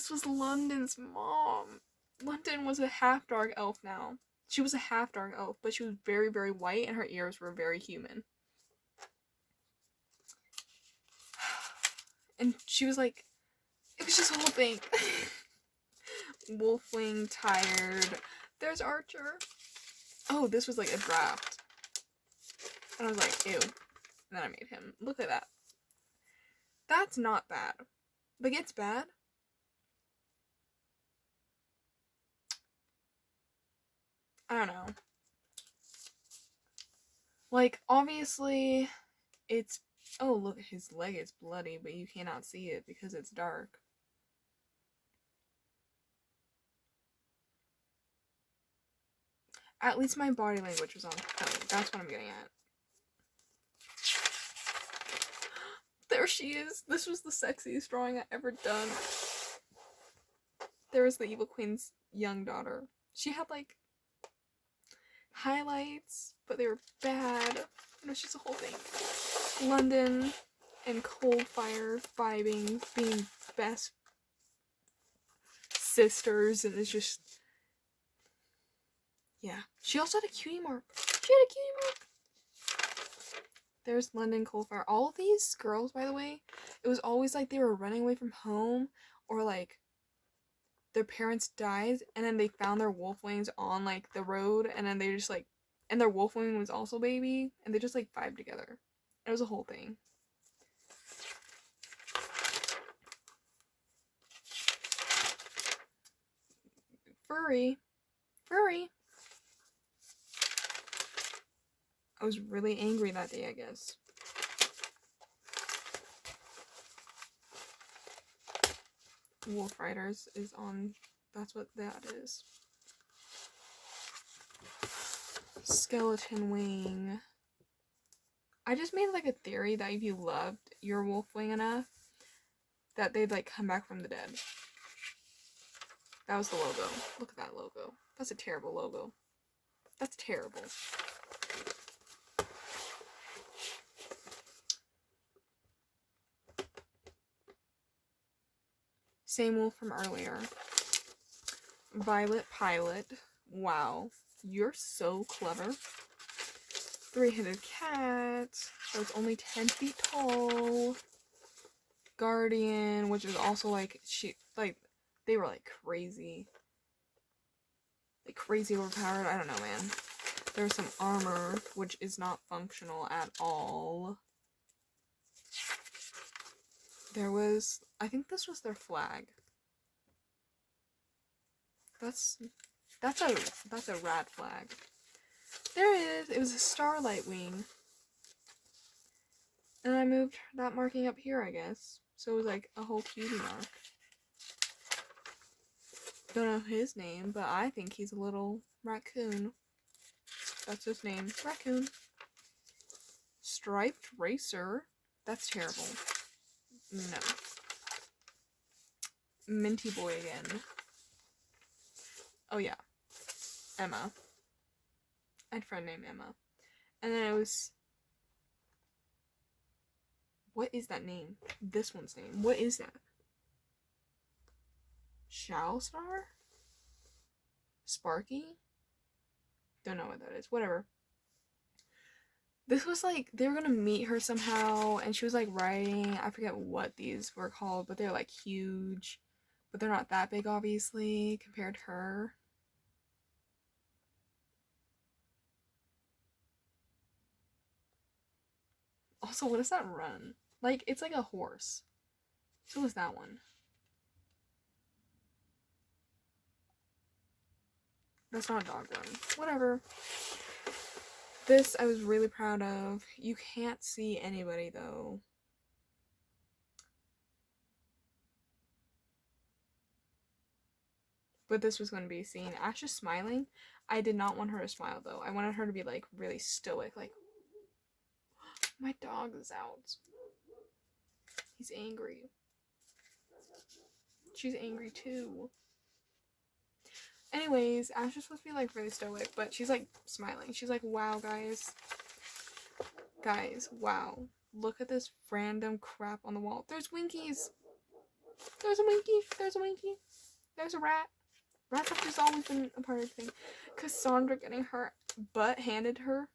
was London's mom. London was a half dark elf now. She was a half dark elf, but she was very, very white, and her ears were very human. And she was like, it was just a whole thing. Wolfwing, tired. There's Archer. Oh, this was like a draft. And I was like, ew. And then I made him. Look at that. That's not bad. Like, it's bad. I don't know. Like, obviously, it's... Oh, look, his leg is bloody, but you cannot see it because it's dark. At least my body language was on point. That's what I'm getting at. There she is. This was the sexiest drawing I ever done. There was the Evil Queen's young daughter. She had, like, highlights, but they were bad. It was just a whole thing. London and Coldfire vibing, being best sisters, and it's just... Yeah. She also had a cutie mark. She had a cutie mark! There's London, Coldfire. All of these girls, by the way, it was always like they were running away from home, or like their parents died, and then they found their wolf wings on like the road, and then they just like, and their wolf wing was also baby, and they just like vibed together. It was a whole thing. Furry. I was really angry that day, I guess. Wolf Riders is on, that's what that is. Skeleton Wing. I just made like a theory that if you loved your wolf wing enough, that they'd like come back from the dead. That was the logo. Look at that logo. That's a terrible logo. That's terrible. Same wolf from earlier. Violet Pilot. Wow. You're so clever. Three-headed cat. That was only 10 feet tall. Guardian, which is also like, they were like crazy. Like crazy overpowered. I don't know, man. There's some armor, which is not functional at all. There was, I think this was their flag. That's a rad flag. There it is. It was a starlight wing. And I moved that marking up here, I guess. So it was like a whole cutie mark. Don't know his name, but I think he's a little raccoon. That's his name. Raccoon. Striped Racer. That's terrible. No. Minty Boy again. Oh yeah. Emma. I had a friend named Emma. And then it was... What is that name? This one's name. What is that? Shallstar? Sparky? Don't know what that is. Whatever. This was like, they were gonna meet her somehow, and she was like riding, I forget what these were called, but they're like huge. But they're not that big, obviously, compared to her. Also, what does that run? Like, it's like a horse. So was that one. That's not a dog run. Whatever. This I was really proud of. You can't see anybody though. But this was going to be seen. Ash is smiling. I did not want her to smile, though. I wanted her to be, like, really stoic. Like, my dog is out. He's angry. She's angry, too. Anyways, Ash is supposed to be, like, really stoic, but she's, like, smiling. She's like, wow, guys. Guys, wow. Look at this random crap on the wall. There's Winkies. There's a Winky. There's a Winky. There's a rat. Rats have just always been a part of the thing. Cassandra getting her butt handed to her.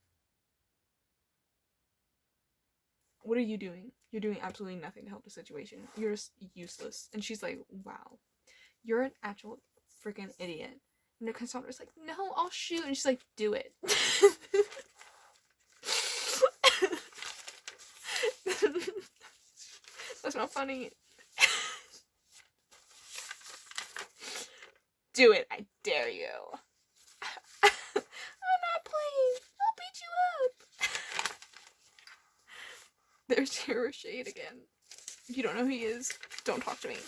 What are you doing? You're doing absolutely nothing to help the situation. You're just useless. And she's like, wow. You're an actual freaking idiot. And Cassandra's like, no, I'll shoot. And she's like, do it. That's not funny. Do it, I dare you. I'm not playing. I'll beat you up. There's Hero Shade again. If you don't know who he is, don't talk to me.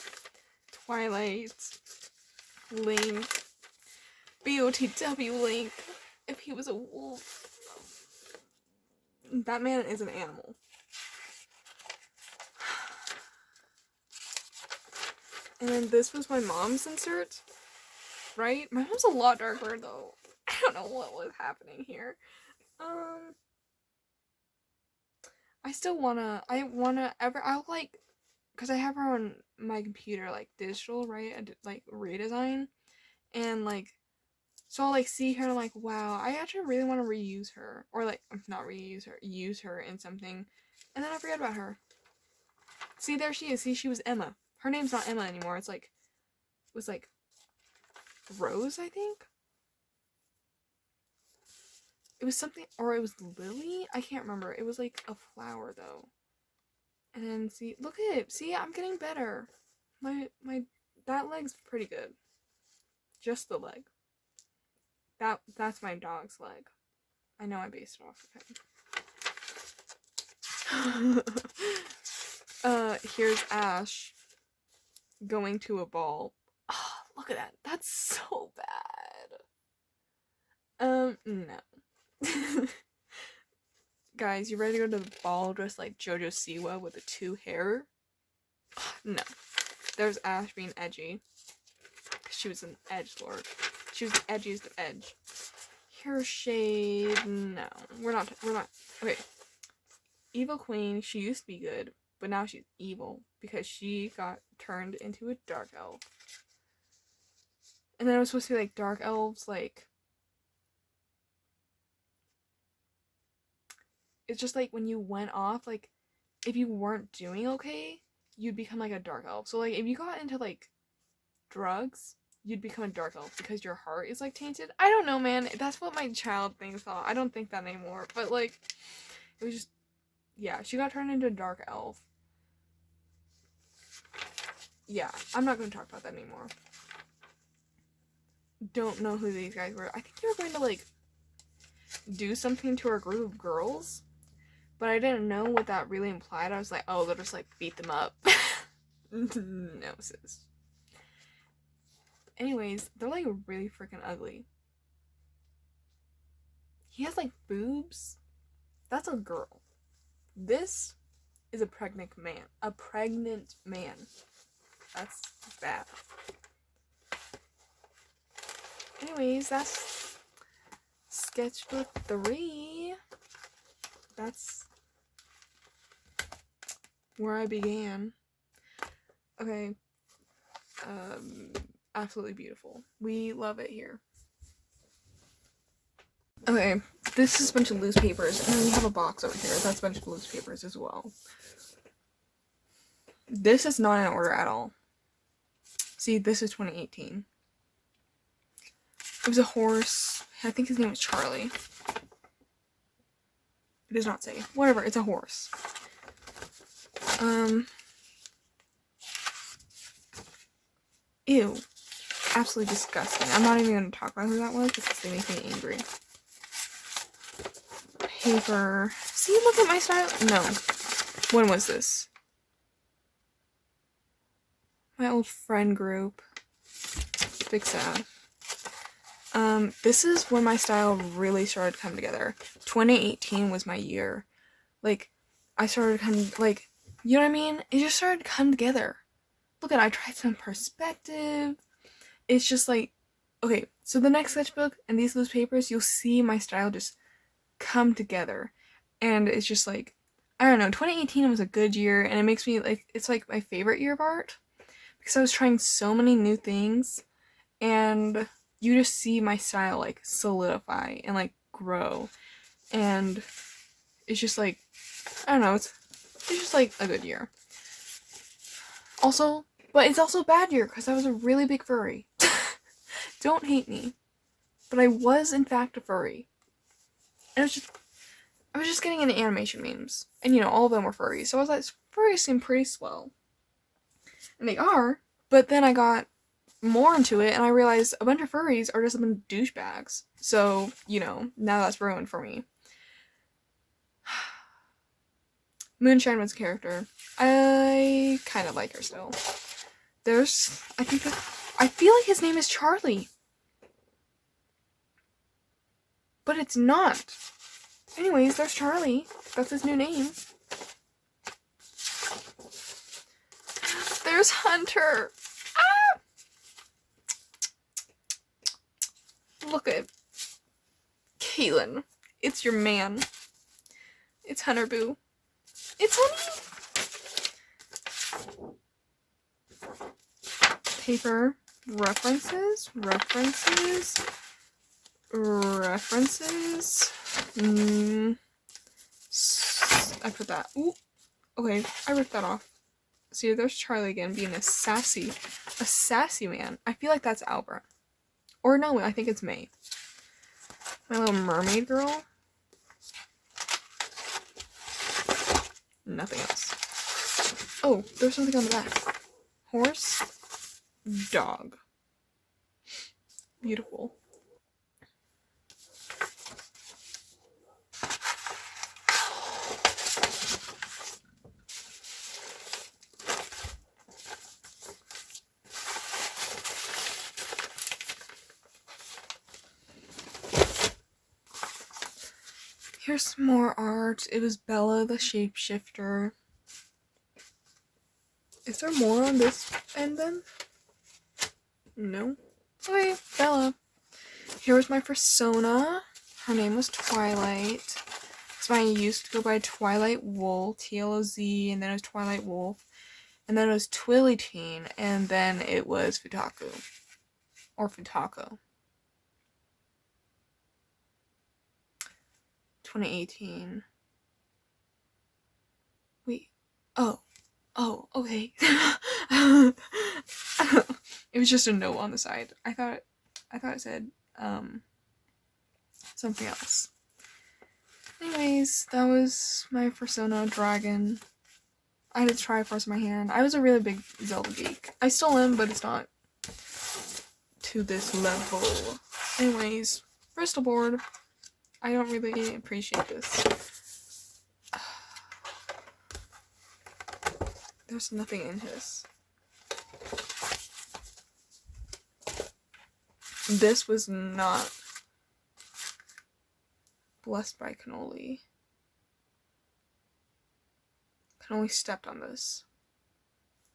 Twilight. Link. BOTW Link. If he was a wolf. That man is an animal. And then this was my mom's insert. Right? My mom's a lot darker, though. I don't know what was happening here. I'll like, because I have her on my computer, like, digital, right? I did, like, redesign. And, like, so I'll, like, see her and I'm like, wow, I actually really want to reuse her. Or, like, not reuse her, use her in something. And then I forget about her. See, there she is. See, she was Emma. Her name's not Emma anymore. It's, like, it was, like, Rose, I think? It was something, or it was Lily? I can't remember. It was, like, a flower, though. And then, see, look at it. See, I'm getting better. That leg's pretty good. Just the leg. That's my dog's leg. I know I based it off of him. Here's Ash going to a ball. Oh, look at that. That's so bad. No. Guys, you ready to go to the ball dressed like JoJo Siwa with the 2 hair? No. There's Ash being edgy. She was an edgelord. She was the edgiest of edge. Hero Shade. No. We're not. Okay. Evil Queen, she used to be good, but now she's evil because she got turned into a dark elf. And then it was supposed to be like dark elves, like, it's just like when you went off, like, if you weren't doing okay, you'd become like a dark elf. So like if you got into like drugs, you'd become a dark elf because your heart is like tainted. I don't know, man. That's what my child thing thought. I don't think that anymore. But like, it was just, yeah, she got turned into a dark elf. Yeah, I'm not going to talk about that anymore. Don't know who these guys were. I think you were going to like do something to our group of girls, but I didn't know what that really implied. I was like, oh, they'll just like beat them up. No, sis. Anyways, they're like really freaking ugly. He has like boobs. That's a girl. This is a pregnant man. A pregnant man. That's bad. Anyways, that's sketchbook 3. That's where I began. Okay. Absolutely beautiful. We love it here. Okay, this is a bunch of loose papers, and then we have a box over here. That's a bunch of loose papers as well. This is not in order at all. See, this is 2018. It was a horse. I think his name was Charlie. It does not say. Whatever, it's a horse. Ew. Absolutely disgusting. I'm not even going to talk about who that was because they make me angry. Paper. See, look at my style. No. When was this? My old friend group. Big sad. This is when my style really started to come together. 2018 was my year. Like, I started coming, like, you know what I mean? It just started to come together. Look at, I tried some perspective. It's just like, okay, so the next sketchbook and these loose papers, you'll see my style just come together. And it's just like, I don't know, 2018 was a good year, and it makes me, like, it's like my favorite year of art. Because I was trying so many new things, and you just see my style, like, solidify and, like, grow. And it's just like, I don't know, it's just like a good year. Also, but it's also a bad year because I was a really big furry. Don't hate me, but I was in fact a furry. And I was just getting into animation memes, and you know, all of them were furries. So I was like, furries seem pretty swell, and they are. But then I got more into it, and I realized a bunch of furries are just a bunch of douchebags. So you know, now that's ruined for me. Moonshine was a character. I kind of like her still. I feel like his name is Charlie. But it's not. Anyways, there's Charlie. That's his new name. There's Hunter. Ah! Look at Caitlin. It's your man. It's Hunter Boo. It's Honey. Paper. References. I put that. Ooh. Okay, I ripped that off. See, there's Charlie again being a sassy man. I feel like that's Albert. Or no, I think it's May. My little mermaid girl. Nothing else. Oh, there's something on the back. Horse. Dog. Beautiful. Here's some more art. It was Bella the shapeshifter. Is there more on this end then? No. Okay, Bella. Here was my persona. Her name was Twilight. So I used to go by Twilight Wolf, TLOZ, and then it was Twilight Wolf. And then it was Twilly Teen, and then it was Futaku. Or Futako. 2018. Wait. Oh, okay. It was just a note on the side. I thought it said something else. Anyways, that was my persona dragon. I had a Triforce in my hand. I was a really big Zelda geek. I still am, but it's not to this level. Anyways, Bristol board. I don't really appreciate this. There's nothing in this. This was not blessed by cannoli. Cannoli stepped on this.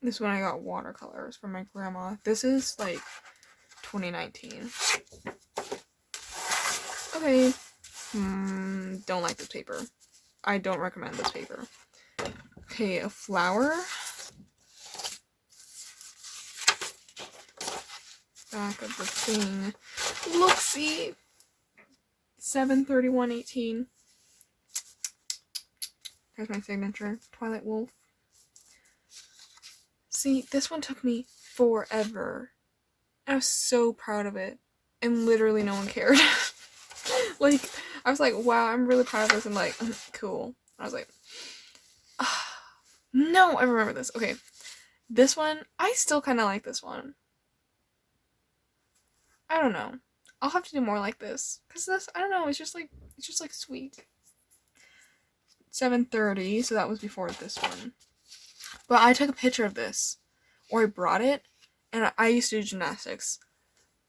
This is when I got watercolors from my grandma. This is like 2019. Okay. Don't like this paper. I don't recommend this paper. Okay, a flower. Back of the thing. Look, see? 7/31/18. There's my signature. Twilight Wolf. See, this one took me forever. I was so proud of it. And literally no one cared. Like, I was like, wow, I'm really proud of this. And like, cool. I was like, no, I remember this. Okay. This one, I still kind of like this one. I don't know. I'll have to do more like this. Because this, I don't know, it's just like sweet. 7:30, so that was before this one. But I took a picture of this. Or I brought it. And I used to do gymnastics.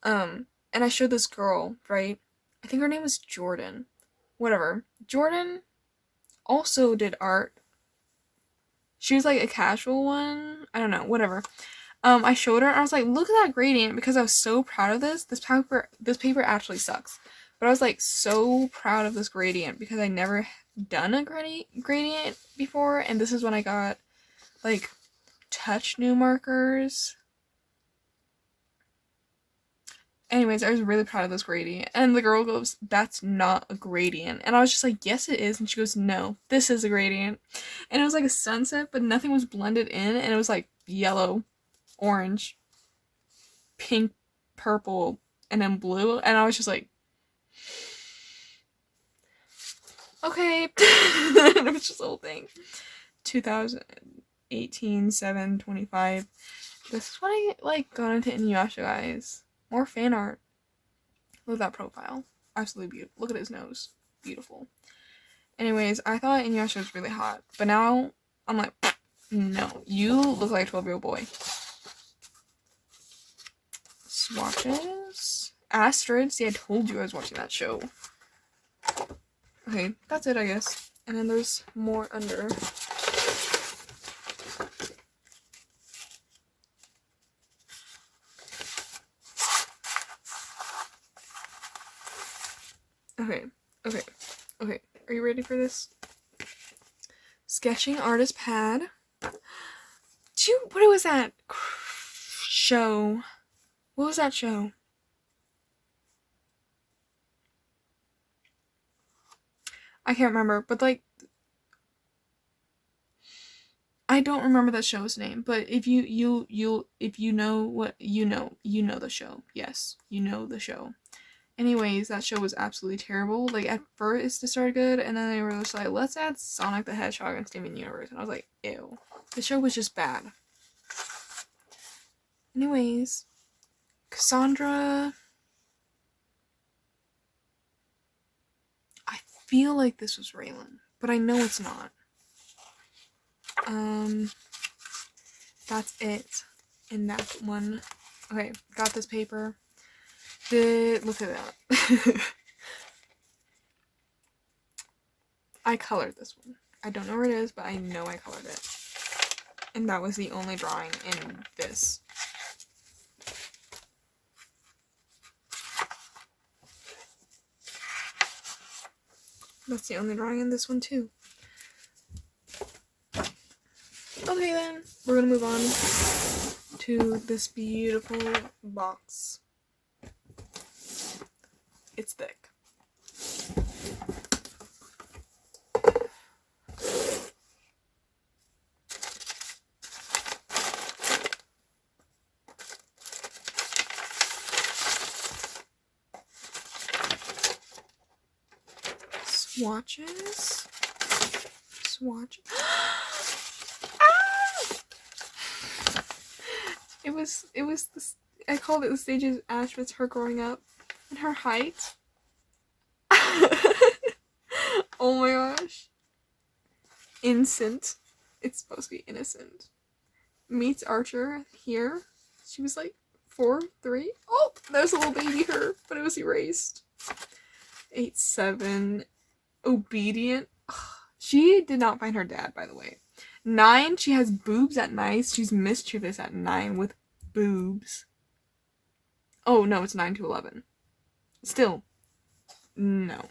And and I showed this girl, right? I think her name was Jordan. Whatever. Jordan also did art. She was like a casual one. I don't know, whatever. I showed her and I was like, look at that gradient, because I was so proud of this. This paper actually sucks. But I was like so proud of this gradient because I never done a gradient before, and this is when I got like touch new markers. Anyways, I was really proud of this gradient, and the girl goes, that's not a gradient, and I was just like, yes it is, and she goes, no, this is a gradient. And it was like a sunset, but nothing was blended in, and it was like yellow, orange, pink, purple, and then blue, and I was just like, okay. And it was just the whole thing. 2018 7/25. This is what I like got into Inuyasha, guys. More fan art. Look at that profile. Absolutely beautiful. Look at his nose. Beautiful. Anyways, I thought Inuyasha was really hot, but now I'm like, no, you look like a 12-year-old boy. Swatches. Astrid. See, I told you I was watching that show. Okay, that's it, I guess. And then there's more under. Okay. Are you ready for this? Sketching artist pad. What was that show? What was that show? I can't remember, but like, I don't remember that show's name, but if you know what you know the show. Yes, you know the show. Anyways, that show was absolutely terrible. Like, at first it started good, and then they were just like, let's add Sonic the Hedgehog and Steven Universe, and I was like, ew. The show was just bad. Anyways, Cassandra. I feel like this was Raylan, but I know it's not. That's it in that one. Okay, got this paper. Look at that. I colored this one. I don't know where it is, but I know I colored it. And that was the only drawing in this. That's the only drawing in this one too. Okay then, we're gonna move on to this beautiful box. It's thick. Swatches. Ah! It was this. I called it the stages Ashmit's her growing up and her height. Oh my gosh. Innocent. It's supposed to be innocent. Meets Archer here. She was like 4, 3. Oh, there's a little baby her, but it was erased. 8, 7. Obedient. She did not find her dad, by the way. 9, she has boobs at night. She's mischievous at 9 with boobs. Oh, no, it's 9 to 11. Still, no.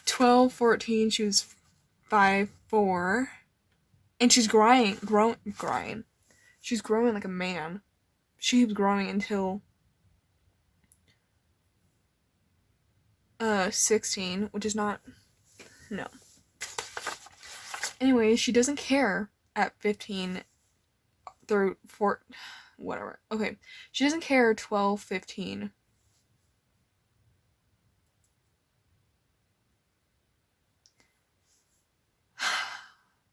12, 14, she was 5, 4. And she's growing. She's growing like a man. She was growing until 16, which is not, no. Anyways, she doesn't care at 15 through 4, whatever. Okay, she doesn't care 12, 15.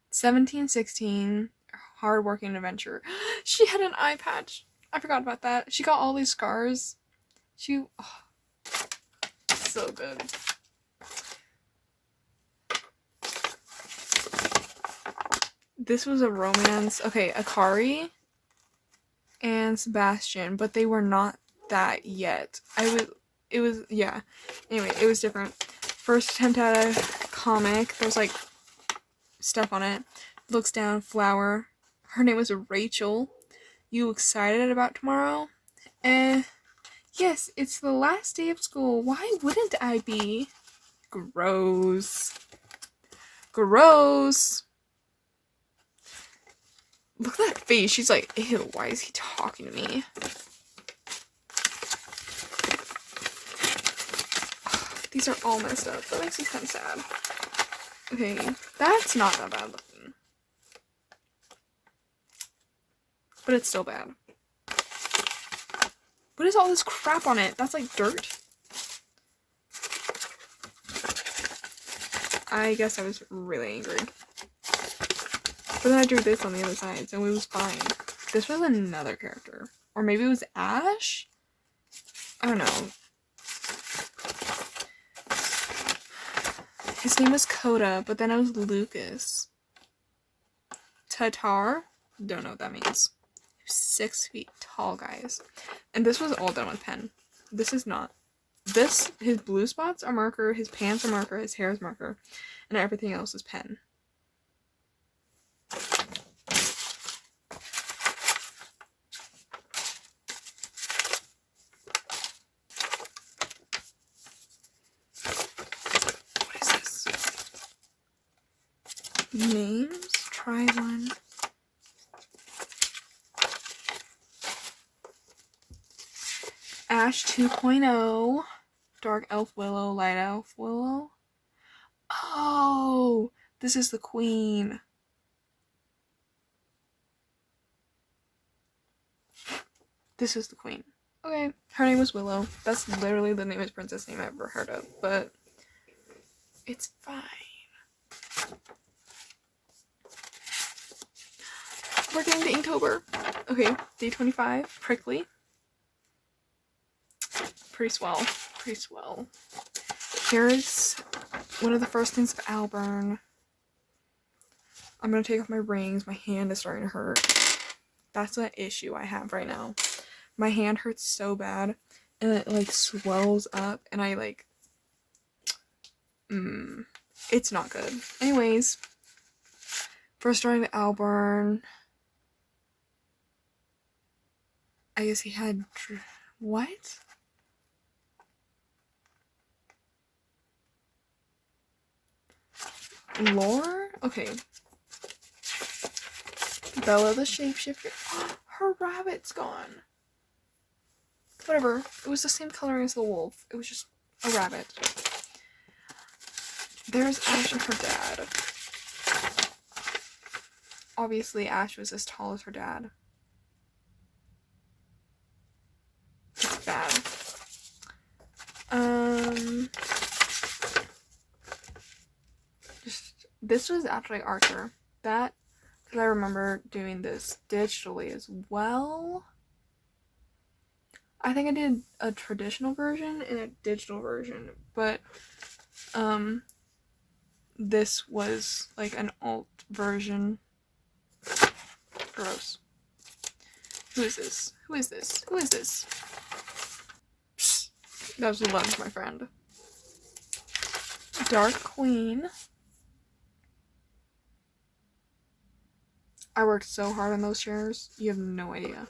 '17, 16, hardworking adventure. She had an eye patch. I forgot about that. She got all these scars. So good. This was a romance. Okay, Akari and Sebastian, but they were not that yet. Yeah. Anyway, it was different. First attempt at a comic. There's like stuff on it. Looks down, flower. Her name was Rachel. You excited about tomorrow? Yes, it's the last day of school. Why wouldn't I be? Gross. Gross. Look at that face. She's like, ew, why is he talking to me? These are all messed up. That makes me kind of sad. Okay, that's not that bad looking. But it's still bad. What is all this crap on it? That's like dirt. I guess I was really angry. But then I drew this on the other side, so it was fine. This was another character. Or maybe it was Ash? I don't know. His name was Coda, but then it was Lucas. Tatar? Don't know what that means. 6 feet tall, guys. And this was all done with pen. This is not. This, his blue spots are marker, his pants are marker, his hair is marker, and everything else is pen. What is this? Names? Try one. Ash 2.0, Dark Elf Willow, Light Elf Willow. Oh, this is the queen. This is the queen. Okay, her name was Willow. That's literally the name of princess name I've ever heard of, but it's fine. We're getting to Inktober. Okay, day 25, Prickly. Pretty swell. Pretty swell. Here's one of the first things of Alburn. I'm gonna take off my rings. My hand is starting to hurt. That's an issue I have right now. My hand hurts so bad, and it like swells up, and I like, it's not good. Anyways, first drawing of Alburn. I guess he had, what? Lore? Okay. Bella the shapeshifter. Her rabbit's gone. Whatever. It was the same coloring as the wolf. It was just a rabbit. There's Ash and her dad. Obviously, Ash was as tall as her dad. It's bad. This was actually Archer. That, because I remember doing this digitally as well. I think I did a traditional version and a digital version, but this was like an alt version. Gross. Who is this? Who is this? Who is this? Psst. That was lunch, my friend. Dark Queen. I worked so hard on those chairs. You have no idea.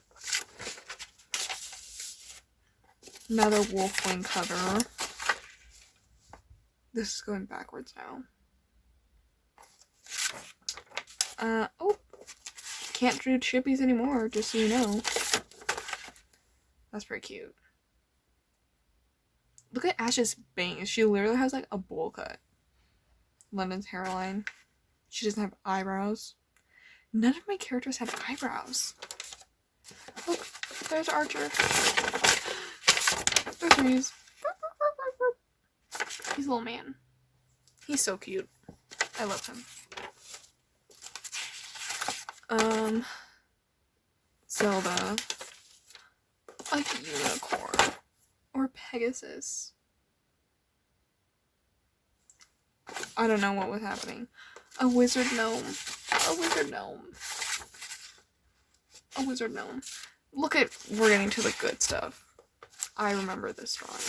Another Wolfwing cover. This is going backwards now. Oh. Can't do chippies anymore, just so you know. That's pretty cute. Look at Ash's bangs. She literally has like a bowl cut. London's hairline. She doesn't have eyebrows. None of my characters have eyebrows. Look, there's Archer. There's Muse. He's a little man. He's so cute. I love him. Zelda. A unicorn. Or Pegasus. I don't know what was happening. A wizard gnome. A wizard gnome. A wizard gnome. Look at, we're getting to the good stuff. I remember this drawing.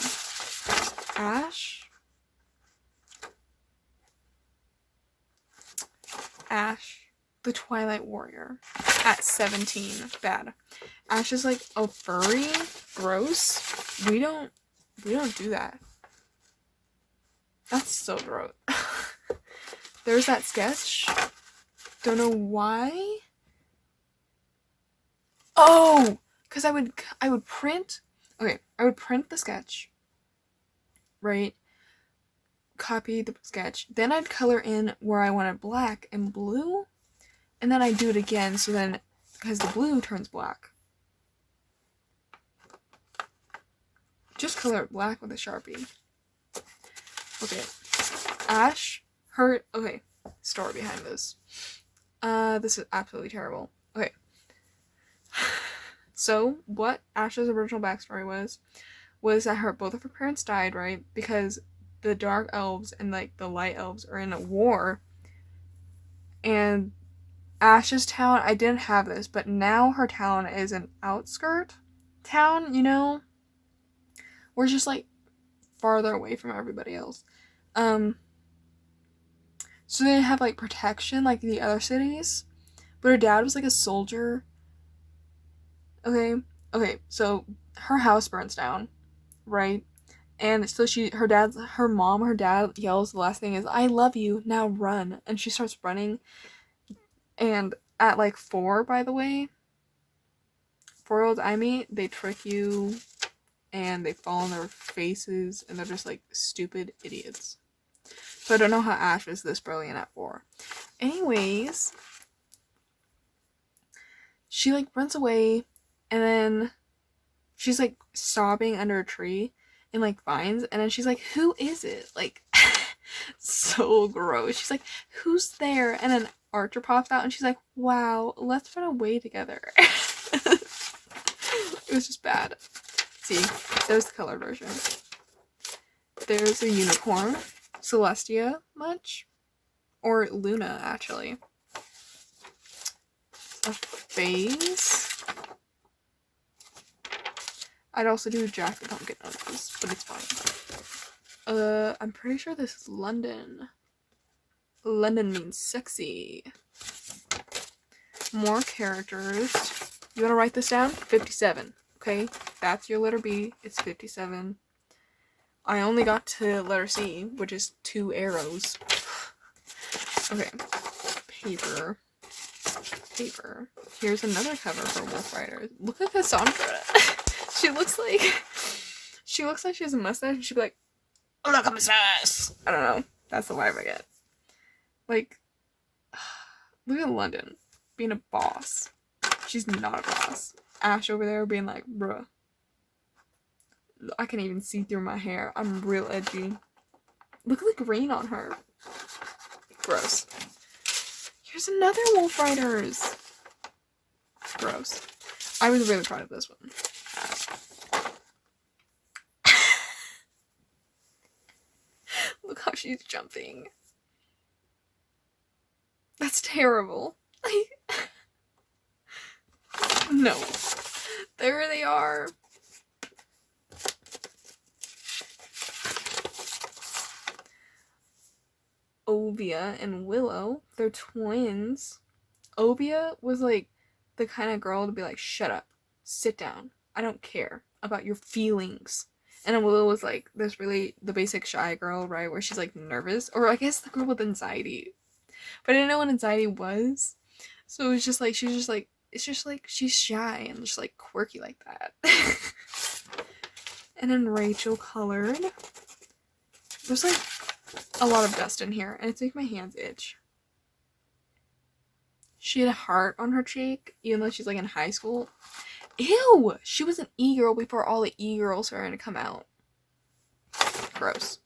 Ash, the Twilight Warrior, at 17. Bad. Ash is like a furry. Gross. We don't do that. That's so gross. There's that sketch. Don't know why. Oh, because I would print. Okay, I would print the sketch. Right. Copy the sketch. Then I'd color in where I wanted black and blue, and then I'd do it again. So then, because the blue turns black. Just color it black with a Sharpie. Okay. Ash. Okay. Story behind this. This is absolutely terrible. Okay. So, what Ash's original backstory was that both of her parents died, right? Because the dark elves and, like, the light elves are in a war. And Ash's town, I didn't have this, but now her town is an outskirt town, you know? We're just, like, farther away from everybody else. So they didn't have, like, protection like the other cities. But her dad was, like, a soldier. Okay, so her house burns down, right? And so her dad yells, the last thing is, "I love you, now run." And she starts running. And at, like, 4, by the way, 4-year-olds I meet, they trick you. And they fall on their faces, and they're just, like, stupid idiots. So I don't know how Ash is this brilliant at 4. Anyways, she, like, runs away, and then she's, like, sobbing under a tree in, like, vines, and then she's like, "Who is it?" Like, so gross. She's like, "Who's there?" And then Archer pops out, and she's like, "Wow, let's run away together." It was just bad. See, there's the color version. There's a unicorn. Celestia, much? Or Luna, actually. A face. I'd also do Jack the Pumpkin noses, but it's fine. I'm pretty sure this is London. London means sexy. More characters. You want to write this down? 57. Okay, that's your letter B. It's 57. I only got to letter C, which is 2 arrows. Okay, paper. Here's another cover for Wolf Rider. Look at Cassandra. She looks like she has a mustache, and she'd be like, "Oh, look at my mustache." I don't know. That's the vibe I get. Like, look at London being a boss. She's not a boss. Ash over there being like, "Bruh, I can even see through my hair. I'm real edgy." Look at the green on her. Gross. Here's another Wolf Riders. Gross. I was really proud of this one. Look how she's jumping. That's terrible. No. There they are. Ovia and Willow. They're twins. Ovia was like the kind of girl to be like, "Shut up. Sit down. I don't care about your feelings." And then Willow was like this really, the basic shy girl, right? Where she's like nervous. Or I guess the girl with anxiety. But I didn't know what anxiety was. So it was just like, it's just like she's shy and just like quirky like that. And then Rachel colored. There's like a lot of dust in here, and it's making my hands itch. She had a heart on her cheek, even though she's like in high school. Ew! She was an e-girl before all the e-girls started to come out. Gross.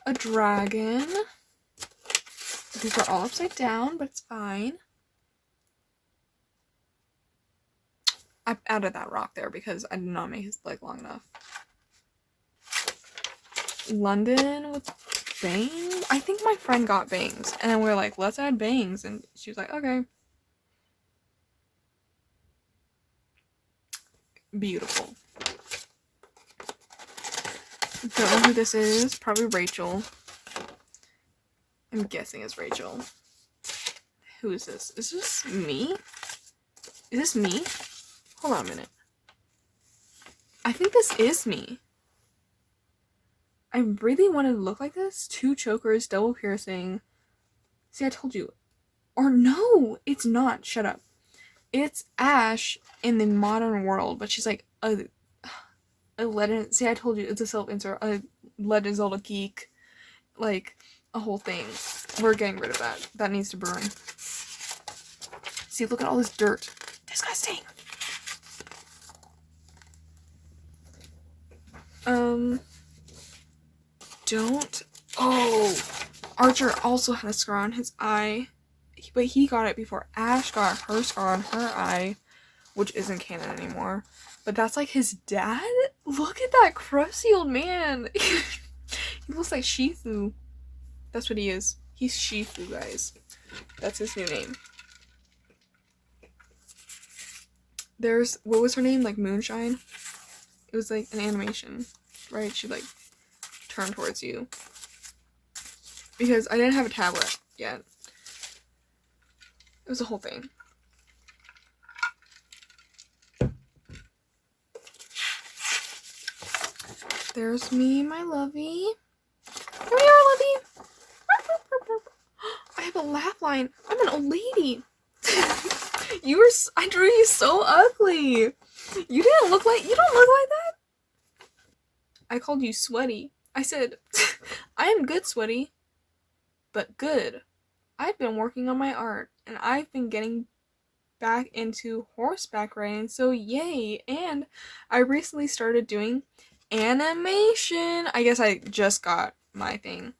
A dragon. These are all upside down, but it's fine. I added that rock there because I did not make his leg long enough. London with bangs? I think my friend got bangs. And then we were like, "Let's add bangs." And she was like, "Okay." Beautiful. Don't know who this is. Probably Rachel. I'm guessing it's Rachel. Who is this? Is this me? Is this me? Hold on a minute. I think this is me. I really wanted to look like this. 2 chokers, double piercing. See, I told you. Or no, it's not. Shut up. It's Ash in the modern world, but she's like a legend. See, I told you, it's a self-insert. A Legend of Zelda geek. Like, a whole thing. We're getting rid of that. That needs to burn. See, look at all this dirt. Disgusting. Don't. Oh, Archer also had a scar on his eye, but he got it before Ash got her scar on her eye, which isn't canon anymore. But that's like his dad? Look at that crusty old man. He looks like Shifu. That's what he is. He's Shifu, guys. That's his new name. There's, what was her name? Like Moonshine? It was like an animation, right? She like turned towards you. Because I didn't have a tablet yet. It was a whole thing. There's me, my lovey. Here we are, lovey. I have a laugh line. I'm an old lady. I drew you so ugly. You don't look like that. I called you sweaty. I said, I am good, sweaty. But good. I've been working on my art, and I've been getting back into horseback riding, so yay. And I recently started doing animation. I guess I just got my thing.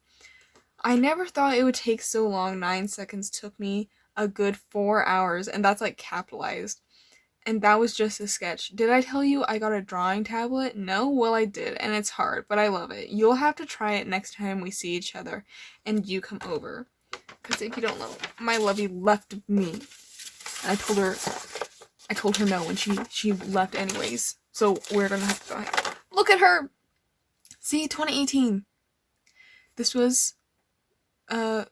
I never thought it would take so long. 9 seconds took me a good 4 hours, and that's like capitalized. And that was just a sketch. Did I tell you I got a drawing tablet? No? Well, I did, and it's hard, but I love it. You'll have to try it next time we see each other and you come over. Because if you don't know, my lovey left me. And I told her no when she left anyways. So we're gonna have to go. Look at her! See, 2018. This was 5,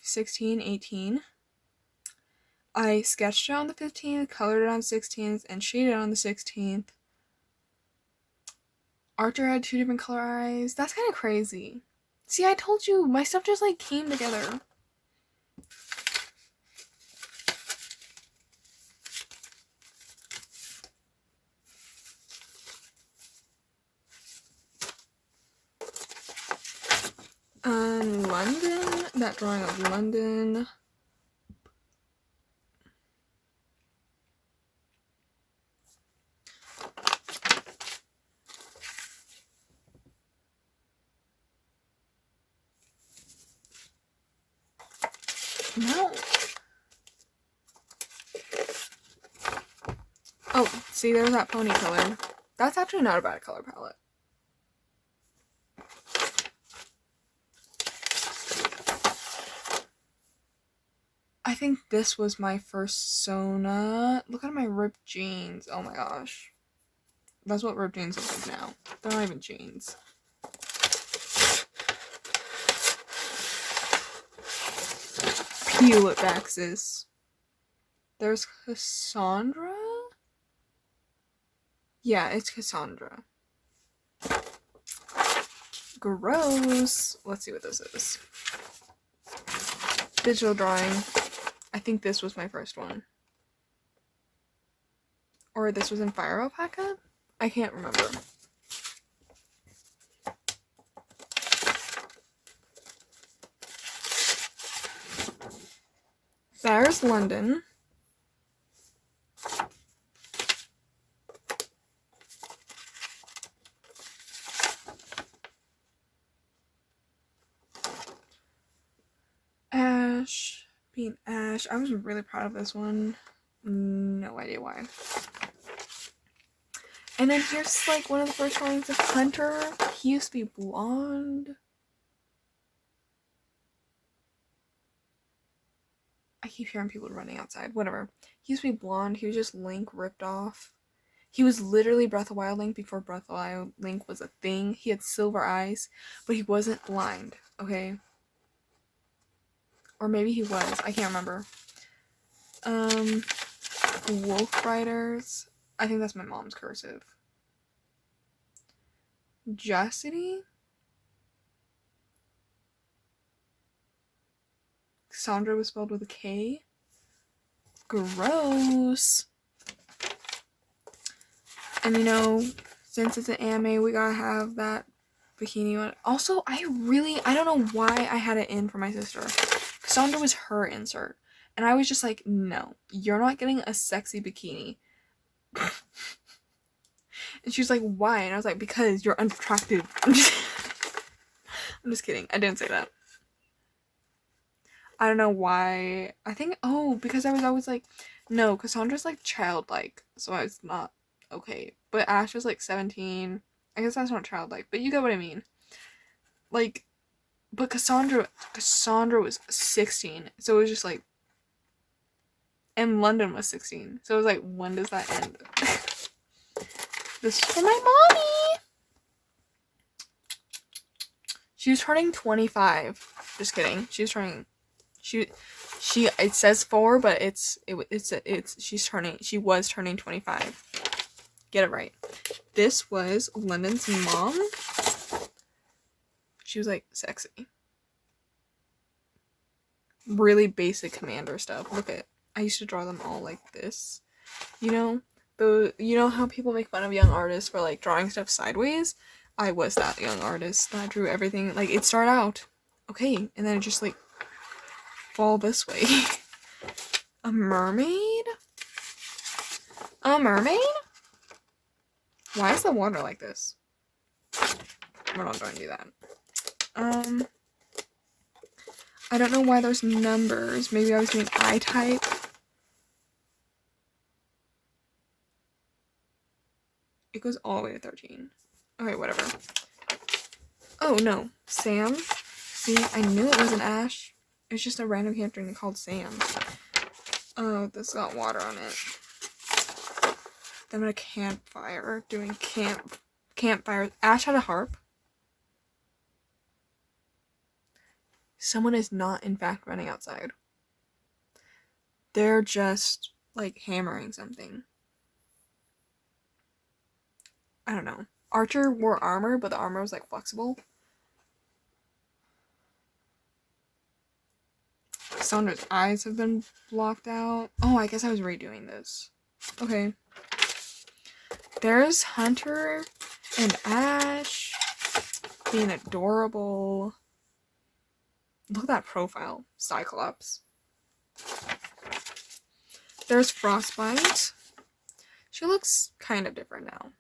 16, 18. I sketched it on the 15th, colored it on the 16th, and shaded it on the 16th. Archer had 2 different color eyes. That's kind of crazy. See, I told you, my stuff just like came together. London, that drawing of London. No. Oh, see, there's that pony color. That's actually not a bad color palette. I think this was my first Sona. Look at my ripped jeans. Oh my gosh. That's what ripped jeans look like now. They're not even jeans. Peel it back, sis. There's Cassandra? Yeah, it's Cassandra. Gross. Let's see what this is. Digital drawing. I think this was my first one. Or this was in Fire Alpaca? I can't remember. There's London. Ash. Being Ash. I was really proud of this one. No idea why. And then here's like one of the first drawings of Hunter. He used to be blonde. I keep hearing people running outside. Whatever. He used to be blonde. He was just Link ripped off. He was literally Breath of Wild Link before Breath of Wild Link was a thing. He had silver eyes, but he wasn't blind, okay? Or maybe he was. I can't remember. Wolf Riders. I think that's my mom's cursive. Justity? Cassandra was spelled with a K. Gross. And you know, since it's an anime, we gotta have that bikini one. Also, I don't know why I had it in for my sister. Cassandra was her insert. And I was just like, no, you're not getting a sexy bikini. And she was like, why? And I was like, because you're unattractive. I'm just kidding. I didn't say that. I don't know why. I think, because I was always like, no, Cassandra's like childlike. So I was not okay. But Ash was like 17. I guess that's not childlike, but you get what I mean. Like, but Cassandra was 16. So it was just like, and London was 16. So it was like, when does that end? This is for my mommy. She was turning 25. Just kidding. She was turning. It says 4, but she was turning 25. Get it right. This was London's mom. She was like sexy. Really basic commander stuff. Look at, I used to draw them all like this. You know how people make fun of young artists for like drawing stuff sideways? I was that young artist that drew everything, like it started out okay, and then it just like fall this way. A mermaid? A mermaid? Why is the water like this? We're not going to do that. I don't know why there's numbers. Maybe I was doing eye type. It goes all the way to 13. Okay, whatever. Oh, no. Sam. See, I knew it wasn't Ash. It's just a random character called Sam. Oh, this got water on it. Then a campfire. Doing campfire. Ash had a harp. Someone is not, in fact, running outside. They're just, like, hammering something. I don't know. Archer wore armor, but the armor was, like, flexible. Sandra's eyes have been blocked out. Oh, I guess I was redoing this. Okay. There's Hunter and Ash being adorable. Look at that profile. Cyclops. There's Frostbite. She looks kind of different now.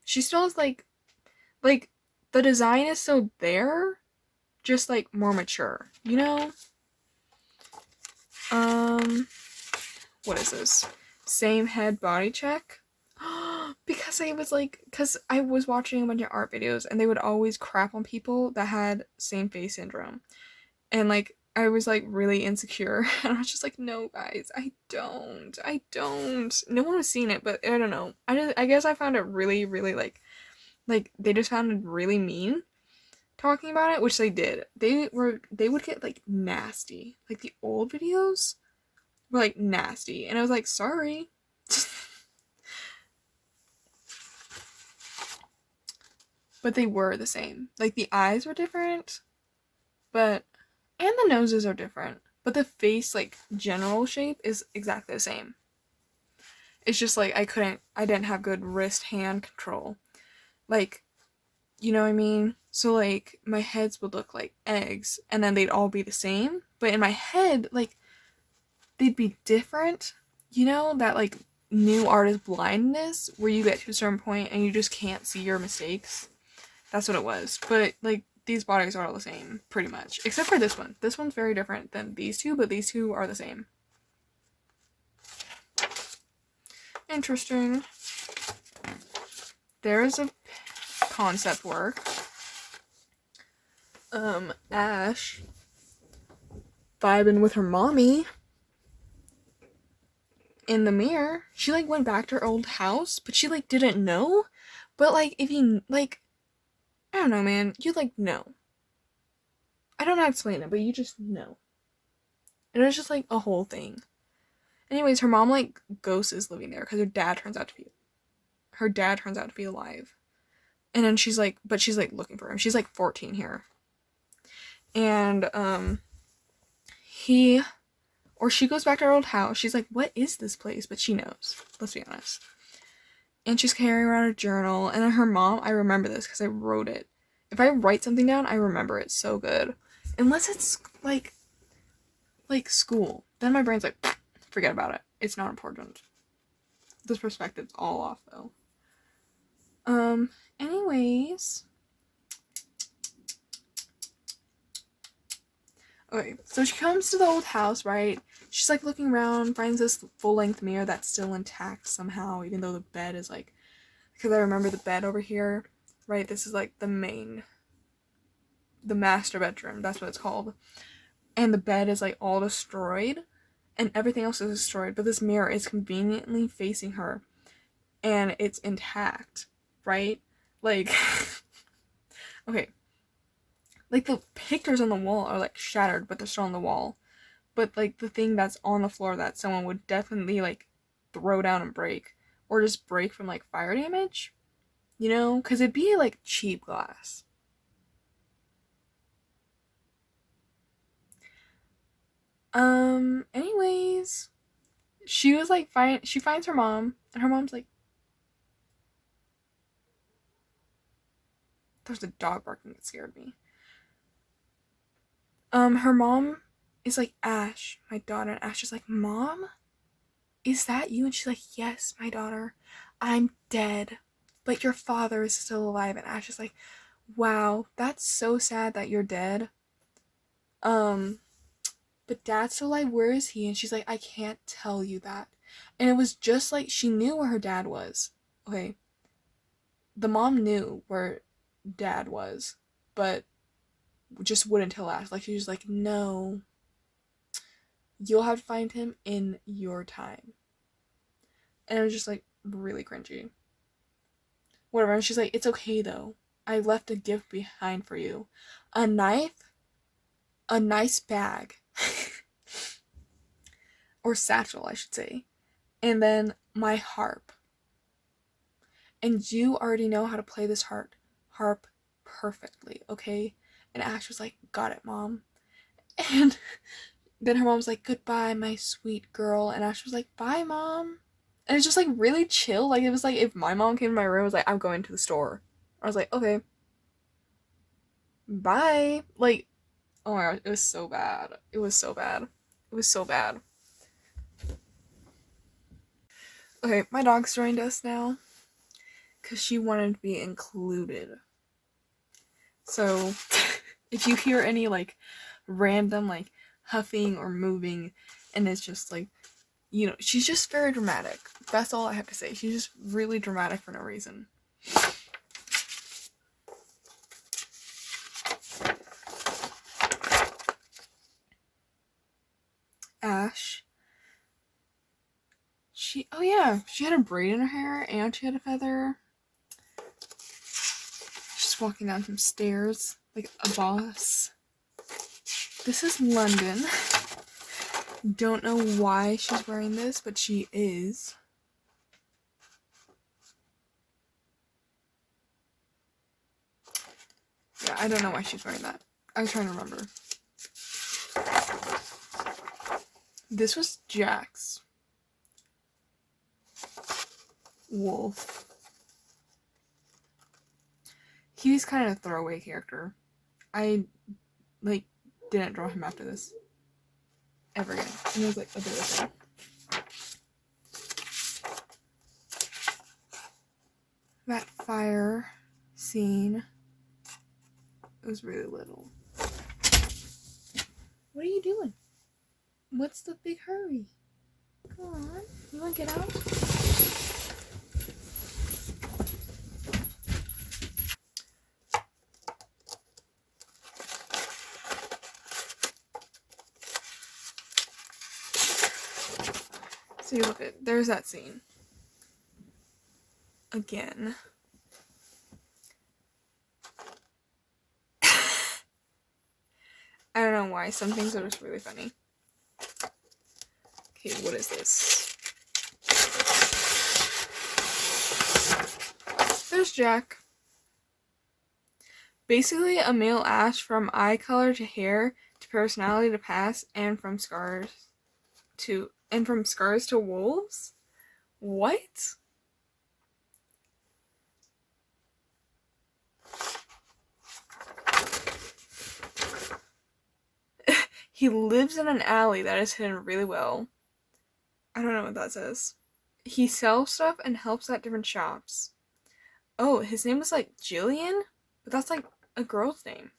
She still is like the design is still there, just like more mature, you know? What is this? Same head body check. Because I was watching a bunch of art videos and they would always crap on people that had same face syndrome. And like I was like really insecure and I was just like, no guys, I don't. No one was seeing it, but I don't know. I guess I found it really, really like they just found it really mean talking about it, which they did. They would get like nasty. Like the old videos were like nasty. And I was like, sorry. But they were the same. Like the eyes were different, and the noses are different. But the face, like general shape is exactly the same. It's just like I didn't have good wrist hand control. Like, you know what I mean? So like my heads would look like eggs and then they'd all be the same. But in my head, like they'd be different. You know, that like new artist blindness where you get to a certain point and you just can't see your mistakes. That's what it was. But like these bodies are all the same, pretty much. Except for this one. This one's very different than these two, but these two are the same. Interesting. There's a concept work. Ash vibing with her mommy. in the mirror. She, like, went back to her old house, but she, like, didn't know. But, like, if you, like, I don't know, man. You, like, know. I don't know how to explain it, but you just know. And it was just, like, a whole thing. Anyways, her mom, like, ghost is living there because her dad turns out to be alive. And then she's, like, but she's, like, looking for him. She's, like, 14 here. And, she goes back to her old house. She's like, what is this place? But she knows. Let's be honest. And she's carrying around a journal. And then her mom, I remember this because I wrote it. If I write something down, I remember it so good. Unless it's, like school. Then my brain's like, forget about it. It's not important. This perspective's all off, though. Anyways. Okay, so she comes to the old house, right? She's, like, looking around, finds this full-length mirror that's still intact somehow, even though the bed is, like, because I remember the bed over here, right? This is, like, the master bedroom, that's what it's called. And the bed is, like, all destroyed, and everything else is destroyed, but this mirror is conveniently facing her, and it's intact, right? Like, okay. Like, the pictures on the wall are, like, shattered, but they're still on the wall. But, like, the thing that's on the floor that someone would definitely, like, throw down and break. Or just break from, like, fire damage. You know? Because it'd be, like, cheap glass. Anyways. She was, like, she finds her mom. And her mom's like... There's a dog barking that scared me. Her mom is like, Ash, my daughter, and Ash is like, Mom? Is that you? And she's like, yes, my daughter. I'm dead. But your father is still alive. And Ash is like, wow, that's so sad that you're dead. But Dad's still alive, where is he? And she's like, I can't tell you that. And it was just like, she knew where her dad was. Okay. The mom knew where Dad was, but just wouldn't tell Ash. Like, she was like, no, you'll have to find him in your time. And it was just, like, really cringy. Whatever. And she's like, it's okay, though. I left a gift behind for you. A knife, a nice bag, or satchel, I should say, and then my harp. And you already know how to play this harp perfectly, okay? And Ash was like, got it, Mom. And then her mom was like, goodbye, my sweet girl. And Ash was like, bye, Mom. And it's just, like, really chill. Like, it was like if my mom came to my room and was like, I'm going to the store. I was like, okay. Bye. Like, oh my gosh, it was so bad. It was so bad. It was so bad. Okay, my dog's joined us now. Because she wanted to be included. So, if you hear any, like, random, like, huffing or moving, and it's just, like, you know, she's just very dramatic. That's all I have to say. She's just really dramatic for no reason. Ash. She had a braid in her hair, and she had a feather. She's walking down some stairs like a boss. This is London. Don't know why she's wearing this, but she is. Yeah, I don't know why she's wearing that. I was trying to remember. This was Jax. Wolf. He's kind of a throwaway character. I, like, didn't draw him after this. Ever again. And it was, like, a bit of that fire scene. It was really little. What are you doing? What's the big hurry? Come on. You want to get out? So you look at, there's that scene. Again. I don't know why, some things are just really funny. Okay, what is this? There's Jack. Basically a male Ash from eye color to hair to personality to past and from scars to wolves? What? He lives in an alley that is hidden really well. I don't know what that says. He sells stuff and helps at different shops. Oh, his name is like Jillian? But that's like a girl's name.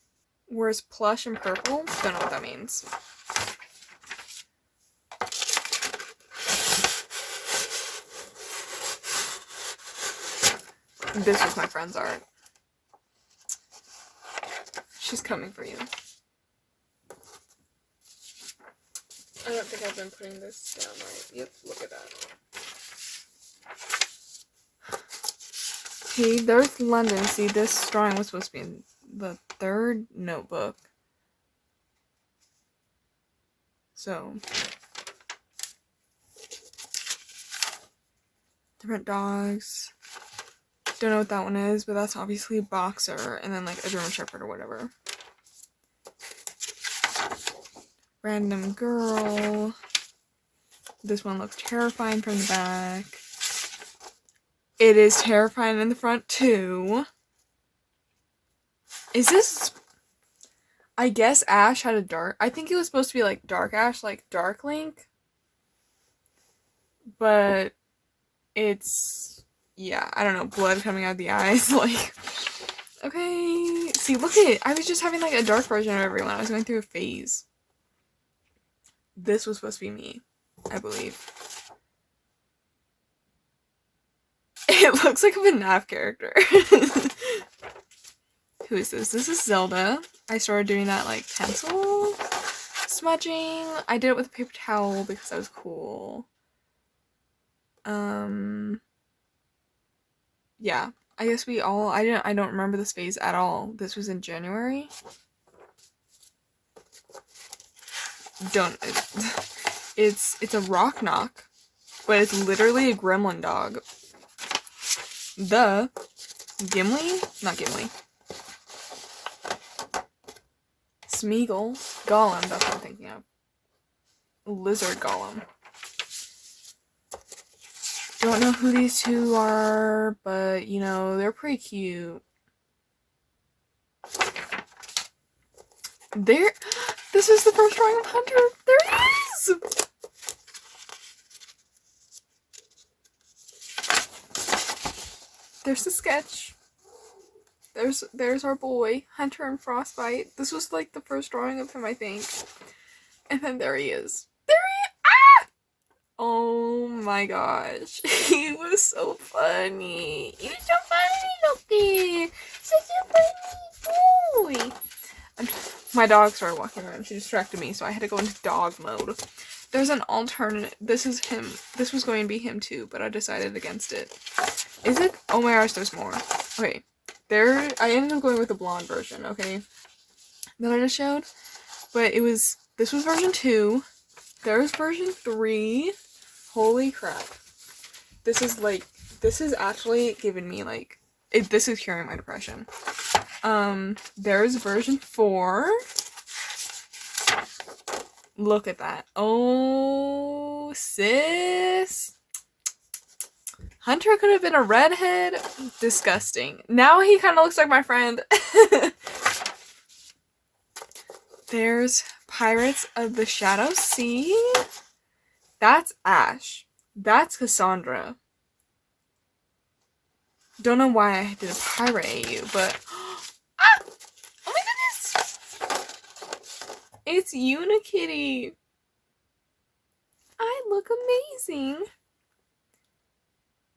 Wears plush and purple? Don't know what that means. This was my friend's art. She's coming for you. I don't think I've been putting this down right. Yep, look at that. Okay, there's London. See, this drawing was supposed to be in the third notebook. So, different dogs. Don't know what that one is, but that's obviously a boxer, and then like a German Shepherd or whatever. Random girl. This one looks terrifying from the back. It is terrifying in the front too. Is this... I guess Ash had a dark... I think it was supposed to be like Dark Ash, like Dark Link. But it's... yeah, I don't know, blood coming out of the eyes, like... Okay, see, look at it. I was just having like a dark version of everyone. I was going through a phase. This was supposed to be me, I believe. It looks like a FNAF character. Who is this? This is Zelda. I started doing that like pencil smudging. I did it with a paper towel because that was cool. Yeah. I guess we all I don't remember this phase at all. This was in January. It's a rock knock, but it's literally a gremlin dog. Gimli? Not Gimli. Smeagol. Gollum, that's what I'm thinking of. Lizard Gollum. Don't know who these two are, but, you know, they're pretty cute. This is the first drawing of Hunter. There he is! There's the sketch. There's our boy, Hunter and Frostbite. This was like the first drawing of him, I think. And then there he is. Ah! Oh my gosh. He was so funny. He was so funny, Loki. Such a funny boy. My dog started walking around. She distracted me, so I had to go into dog mode. There's an alternate. This is him. This was going to be him too, but I decided against it. Is it? Oh my gosh, there's more. Okay. I ended up going with the blonde version, okay? That I just showed. But this was version 2. There's version 3. Holy crap. This is actually giving me, like, this is curing my depression. There's version 4. Look at that. Oh, sis. Hunter could have been a redhead. Disgusting. Now he kind of looks like my friend. There's Pirates of the Shadow Sea. That's Ash. That's Cassandra. Don't know why I did a pirate AU, but... ah! Oh my goodness! It's Unikitty. I look amazing.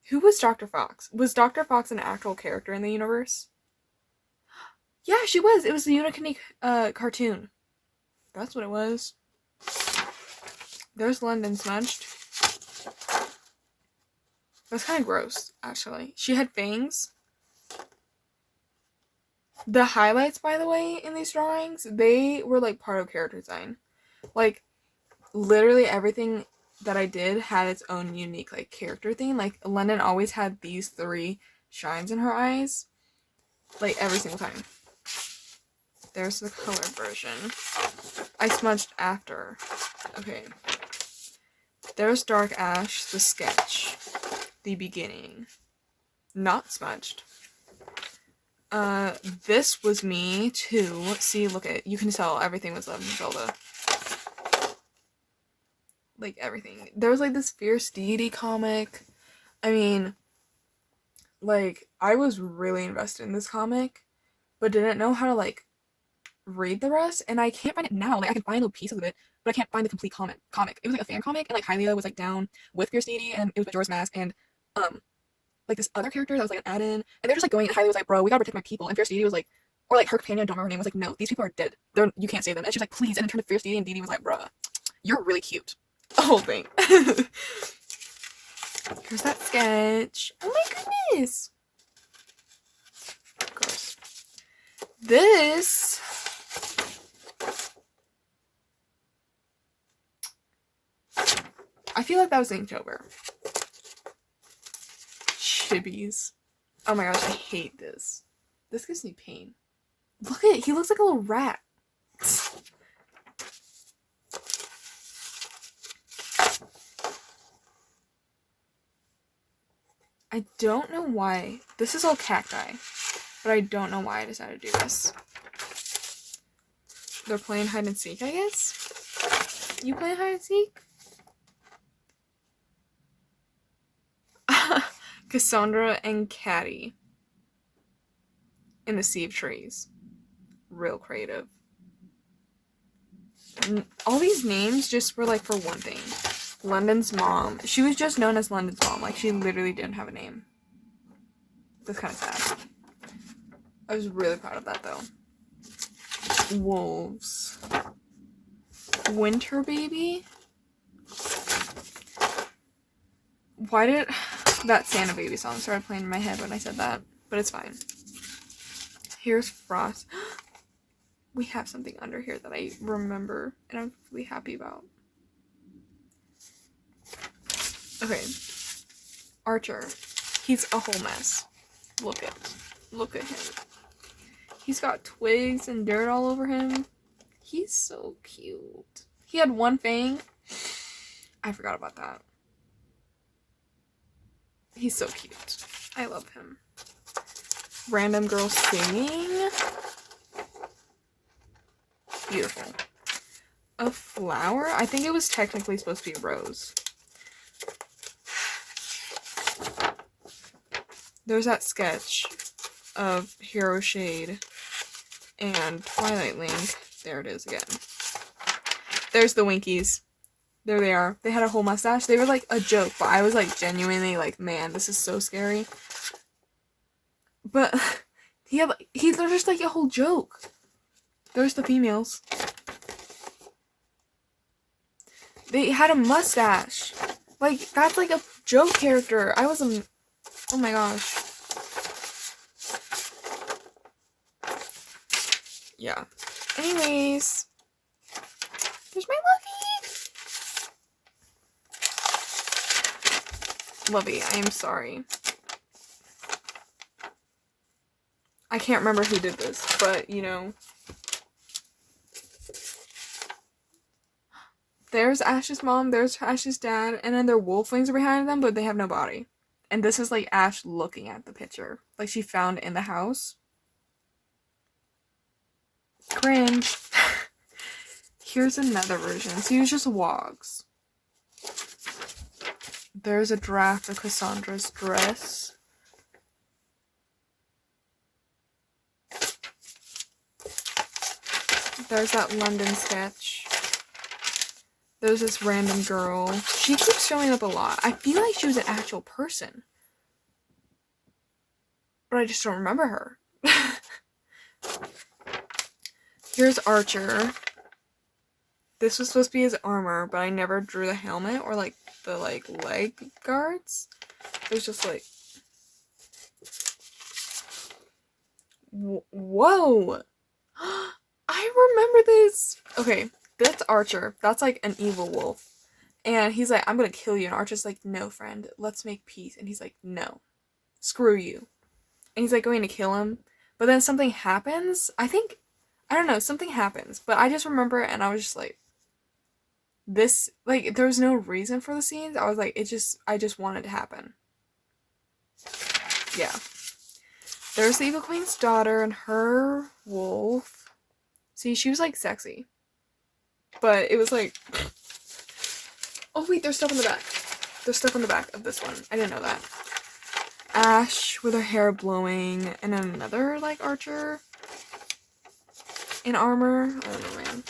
Who was Dr. Fox? Was Dr. Fox an actual character in the universe? Yeah, she was. It was the Unikitty cartoon. That's what it was. There's London smudged. That's kind of gross, actually. She had fangs. The highlights, by the way, in these drawings, they were like part of character design. Like, literally everything that I did had its own unique like character theme. Like, London always had these 3 shines in her eyes, like every single time. There's the color version. I smudged after. Okay. There's Dark Ash, the sketch, the beginning. Not smudged. This was me too. See, look at, you can tell everything was Legend of Zelda. Like, everything. There was, like, this Fierce Deity comic. I mean, like, I was really invested in this comic, but didn't know how to, like, read the rest, and I can't find it now. Like, I can find little pieces of it, but I can't find the complete comic. It was, like, a fan comic, and, like, Hylia was, like, down with Fierce Deity, and it was Majora's Mask, and, like, this other character that was, like, an add-in, and they're just, like, going, and Hylia was like, bro, we gotta protect my people, and Fierce Deity was like, or, like, her companion, I don't remember her name, was like, no, these people are dead. You can't save them. And she was like, please, and then turned to Fierce Deity, and Deity was like, bruh, you're really cute. The whole thing. Here's that sketch. Oh my goodness. Gross. This. I feel like that was Inktober. Chibis. Oh my gosh, I hate this. This gives me pain. Look at it. He looks like a little rat. I don't know why. This is all cacti. But I don't know why I decided to do this. They're playing hide and seek, I guess? You play hide and seek? Cassandra and Caddy. In the Sea of Trees. Real creative. All these names just were like for one thing. London's mom. She was just known as London's mom. Like, she literally didn't have a name. That's kind of sad. I was really proud of that, though. Wolves. Winter Baby? Why did that Santa Baby song started playing in my head when I said that? But it's fine. Here's Frost. We have something under here that I remember, and I'm really happy about. Okay. Archer. He's a whole mess. Look at him. He's got twigs and dirt all over him. He's so cute. He had one fang. I forgot about that. He's so cute. I love him. Random girl singing. Beautiful. A flower? I think it was technically supposed to be a rose. There's that sketch of Hero Shade and Twilight Link. There it is again. There's the Winkies. There they are. They had a whole mustache. They were like a joke, but I was like genuinely like, man, this is so scary. But they're just like a whole joke. There's the females. They had a mustache. Like, that's like a joke character. Oh my gosh. Yeah. Anyways. There's my Lovey. Lovey, I am sorry. I can't remember who did this, but, you know. There's Ash's mom, there's Ash's dad, and then their wolflings are behind them, but they have no body. And this is, like, Ash looking at the picture. Like, she found in the house. Cringe. Here's another version. So he was just wogs. There's a draft of Cassandra's dress. There's that London sketch. There's this random girl. She keeps showing up a lot. I feel like she was an actual person. But I just don't remember her. Here's Archer. This was supposed to be his armor, but I never drew the helmet or, like, the, like, leg guards. There's just like, whoa. I remember this. Okay, that's Archer. That's like an evil wolf. And he's like, I'm gonna kill you. And Archer's like, no, friend, let's make peace. And he's like, no, screw you. And he's like going to kill him. But then something happens. I don't know, something happens. But I just remember it and I was just like, this, like, there's no reason for the scenes. I was like, I just wanted to happen. Yeah. There's the Evil Queen's daughter and her wolf. See, she was like sexy. But it was like, oh wait, there's stuff on the back. There's stuff on the back of this one. I didn't know that. Ash with her hair blowing, and then another like archer in armor. I don't know, man.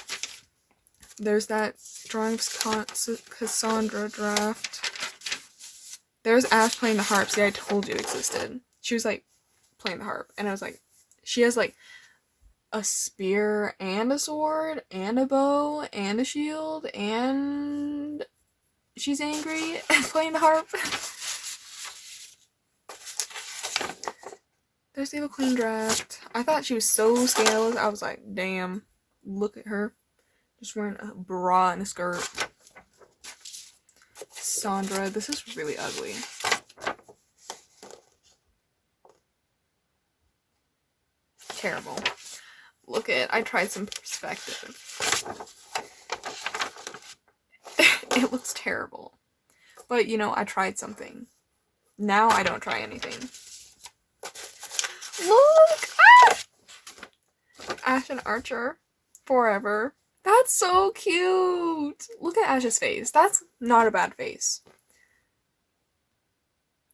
There's that drawing of Cassandra draft. There's Ash playing the harp. See, I told you it existed. She was like playing the harp, and I was like, she has like a spear and a sword and a bow and a shield, and she's angry and playing the harp. There's the Evil Queen draft. I thought she was so scandalous. I was like, damn, look at her. Just wearing a bra and a skirt. Sandra, this is really ugly. Terrible. Look at, I tried some perspective. It looks terrible. But, you know, I tried something. Now I don't try anything. Look! Ah! Ash and Archer. Forever. That's so cute! Look at Ash's face. That's not a bad face.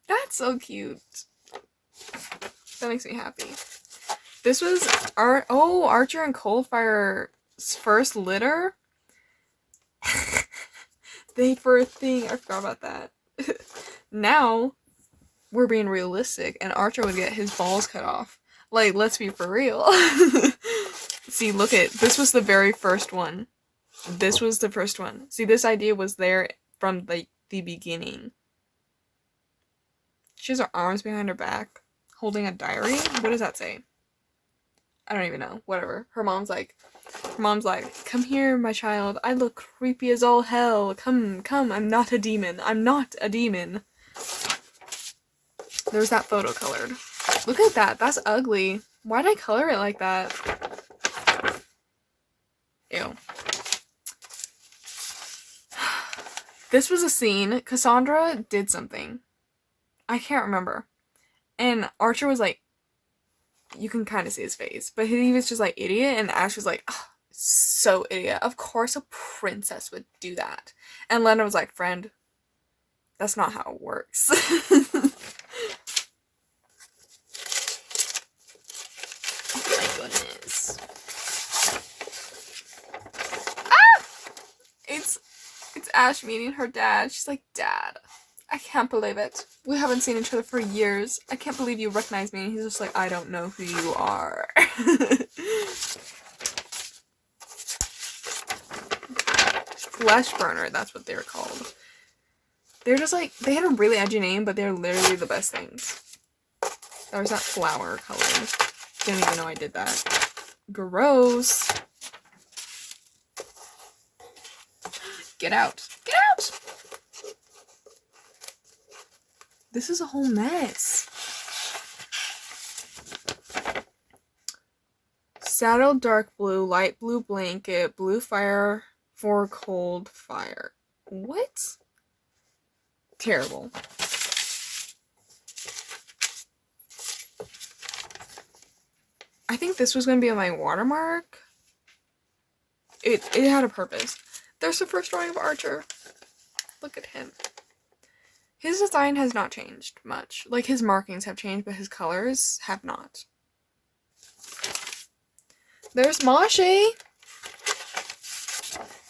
That's so cute. That makes me happy. This was Archer and Coldfire's first litter. They for a thing. I forgot about that. Now we're being realistic, and Archer would get his balls cut off. Like, let's be for real. See, look at, this was the very first one. This was the first one. See, this idea was there from the beginning. She has her arms behind her back, holding a diary. What does that say? I don't even know. Whatever. Her mom's like, come here, my child. I look creepy as all hell. Come, I'm not a demon. I'm not a demon. There's that photo colored. Look at that. That's ugly. Why'd I color it like that? Ew. This was a scene. Cassandra did something. I can't remember. And Archer was like, you can kind of see his face, but he was just like, idiot, and Ash was like, oh, so idiot. Of course a princess would do that. And Lena was like, friend, that's not how it works. Oh my goodness. Ah! It's Ash meeting her dad. She's like, Dad, I can't believe it. We haven't seen each other for years. I can't believe you recognize me. And he's just like, I don't know who you are. Flesh burner, that's what they were called. They're just like, they had a really edgy name, but they're literally the best things. There was that flower coloring. Didn't even know I did that. Gross. Get out. Get out! This is a whole mess. Saddle dark blue, light blue blanket, blue fire for cold fire. What? Terrible. I think this was going to be on my watermark. It had a purpose. There's the first drawing of Archer. Look at him. His design has not changed much. Like, his markings have changed, but his colors have not. There's Mashe.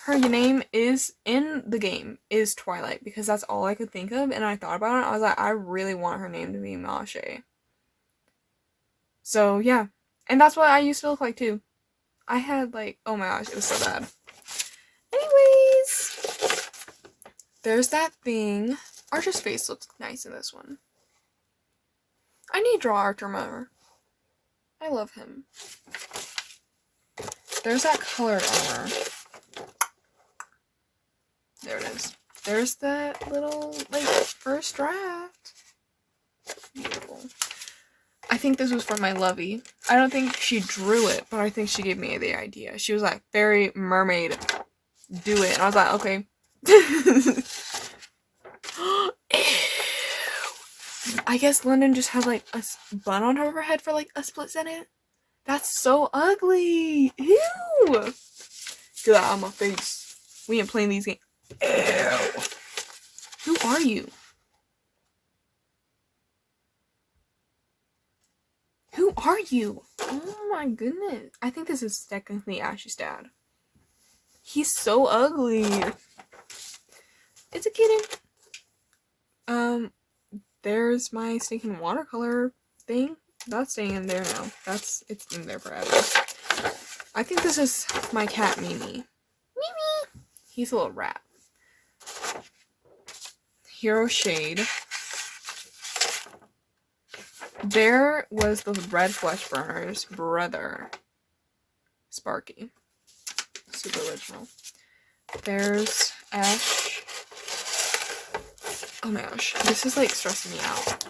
Her name is, in the game, is Twilight, because that's all I could think of, and I thought about it, I was like, I really want her name to be Mashe. So, yeah. And that's what I used to look like, too. I had, like, oh my gosh, it was so bad. Anyways. There's that thing. Archer's face looks nice in this one. I need to draw Archer more. I love him. There's that colored armor. There it is. There's that little, like, first draft. Beautiful. I think this was from my lovey. I don't think she drew it, but I think she gave me the idea. She was like, fairy mermaid, do it. And I was like, okay. Ew. I guess London just had like a bun on her head for like a split second. That's so ugly. Ew. Get that out of my face. We ain't playing these games. Ew. Who are you? Who are you? Oh my goodness. I think this is technically Ash's dad. He's so ugly. It's a kitten. There's my stinking watercolor thing. That's staying in there now. It's in there forever. I think this is my cat, Mimi. Mimi! He's a little rat. Hero Shade. There was the Red Flesh Burner's brother, Sparky. Super original. There's Ash. Oh my gosh, this is like stressing me out.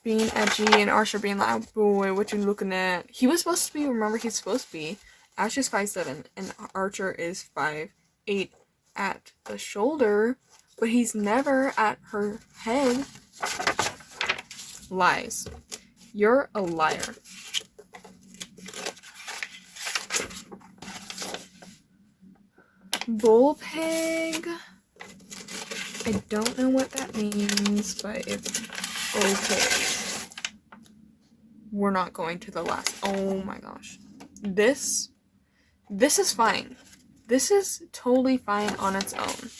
Being edgy and Archer being like, oh boy, what you looking at? He was supposed to be, remember, he's supposed to be. Ash is 5'7" and Archer is 5'8" at the shoulder, but he's never at her head. Lies. You're a liar. Bull pig. I don't know what that means, but it's okay. We're not going to the last. Oh my gosh. This is fine. This is totally fine on its own.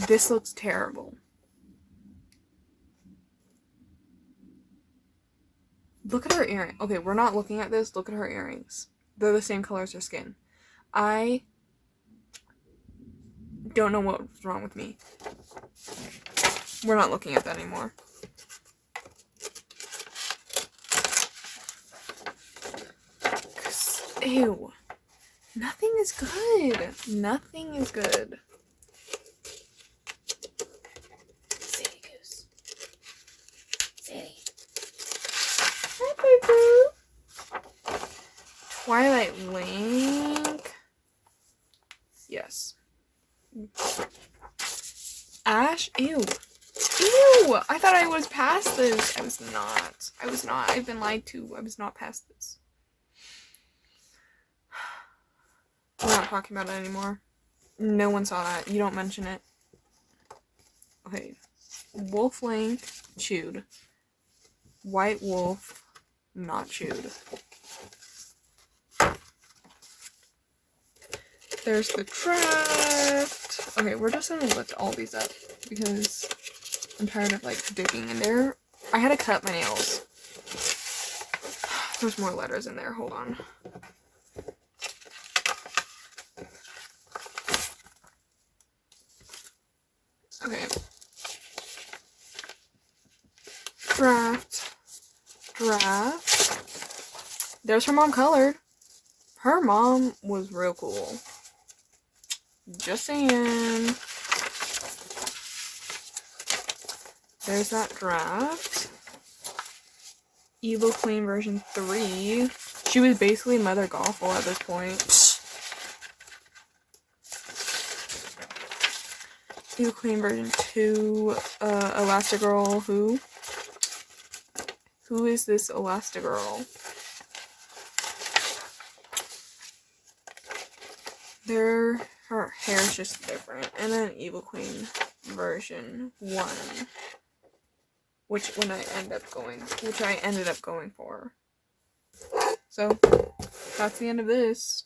This looks terrible. Look at her earring. Okay, we're not looking at this. Look at her earrings. They're the same color as her skin. I don't know what's wrong with me. We're not looking at that anymore. Ew. Nothing is good. Nothing is good. Sadie Goose. Sadie. Hi, boo. Twilight Link. Yes. Ash. Ew. Ew. I thought I was past this. I was not. I was not. I've been lied to. I was not past this. We're not talking about it anymore. No one saw that. You don't mention it. Okay. Wolf Link, chewed. White Wolf, not chewed. There's the draft. Okay, we're just gonna lift all these up because I'm tired of like digging in there. I had to cut my nails. There's more letters in there. Hold on. Okay. Draft. There's her mom colored. Her mom was real cool. Just saying. There's that draft. Evil Queen version 3. She was basically Mother Gothel at this point. Evil Queen version 2, Elastigirl, who? Who is this Elastigirl? Her hair's just different. And then Evil Queen version 1. Which I ended up going for. So, that's the end of this.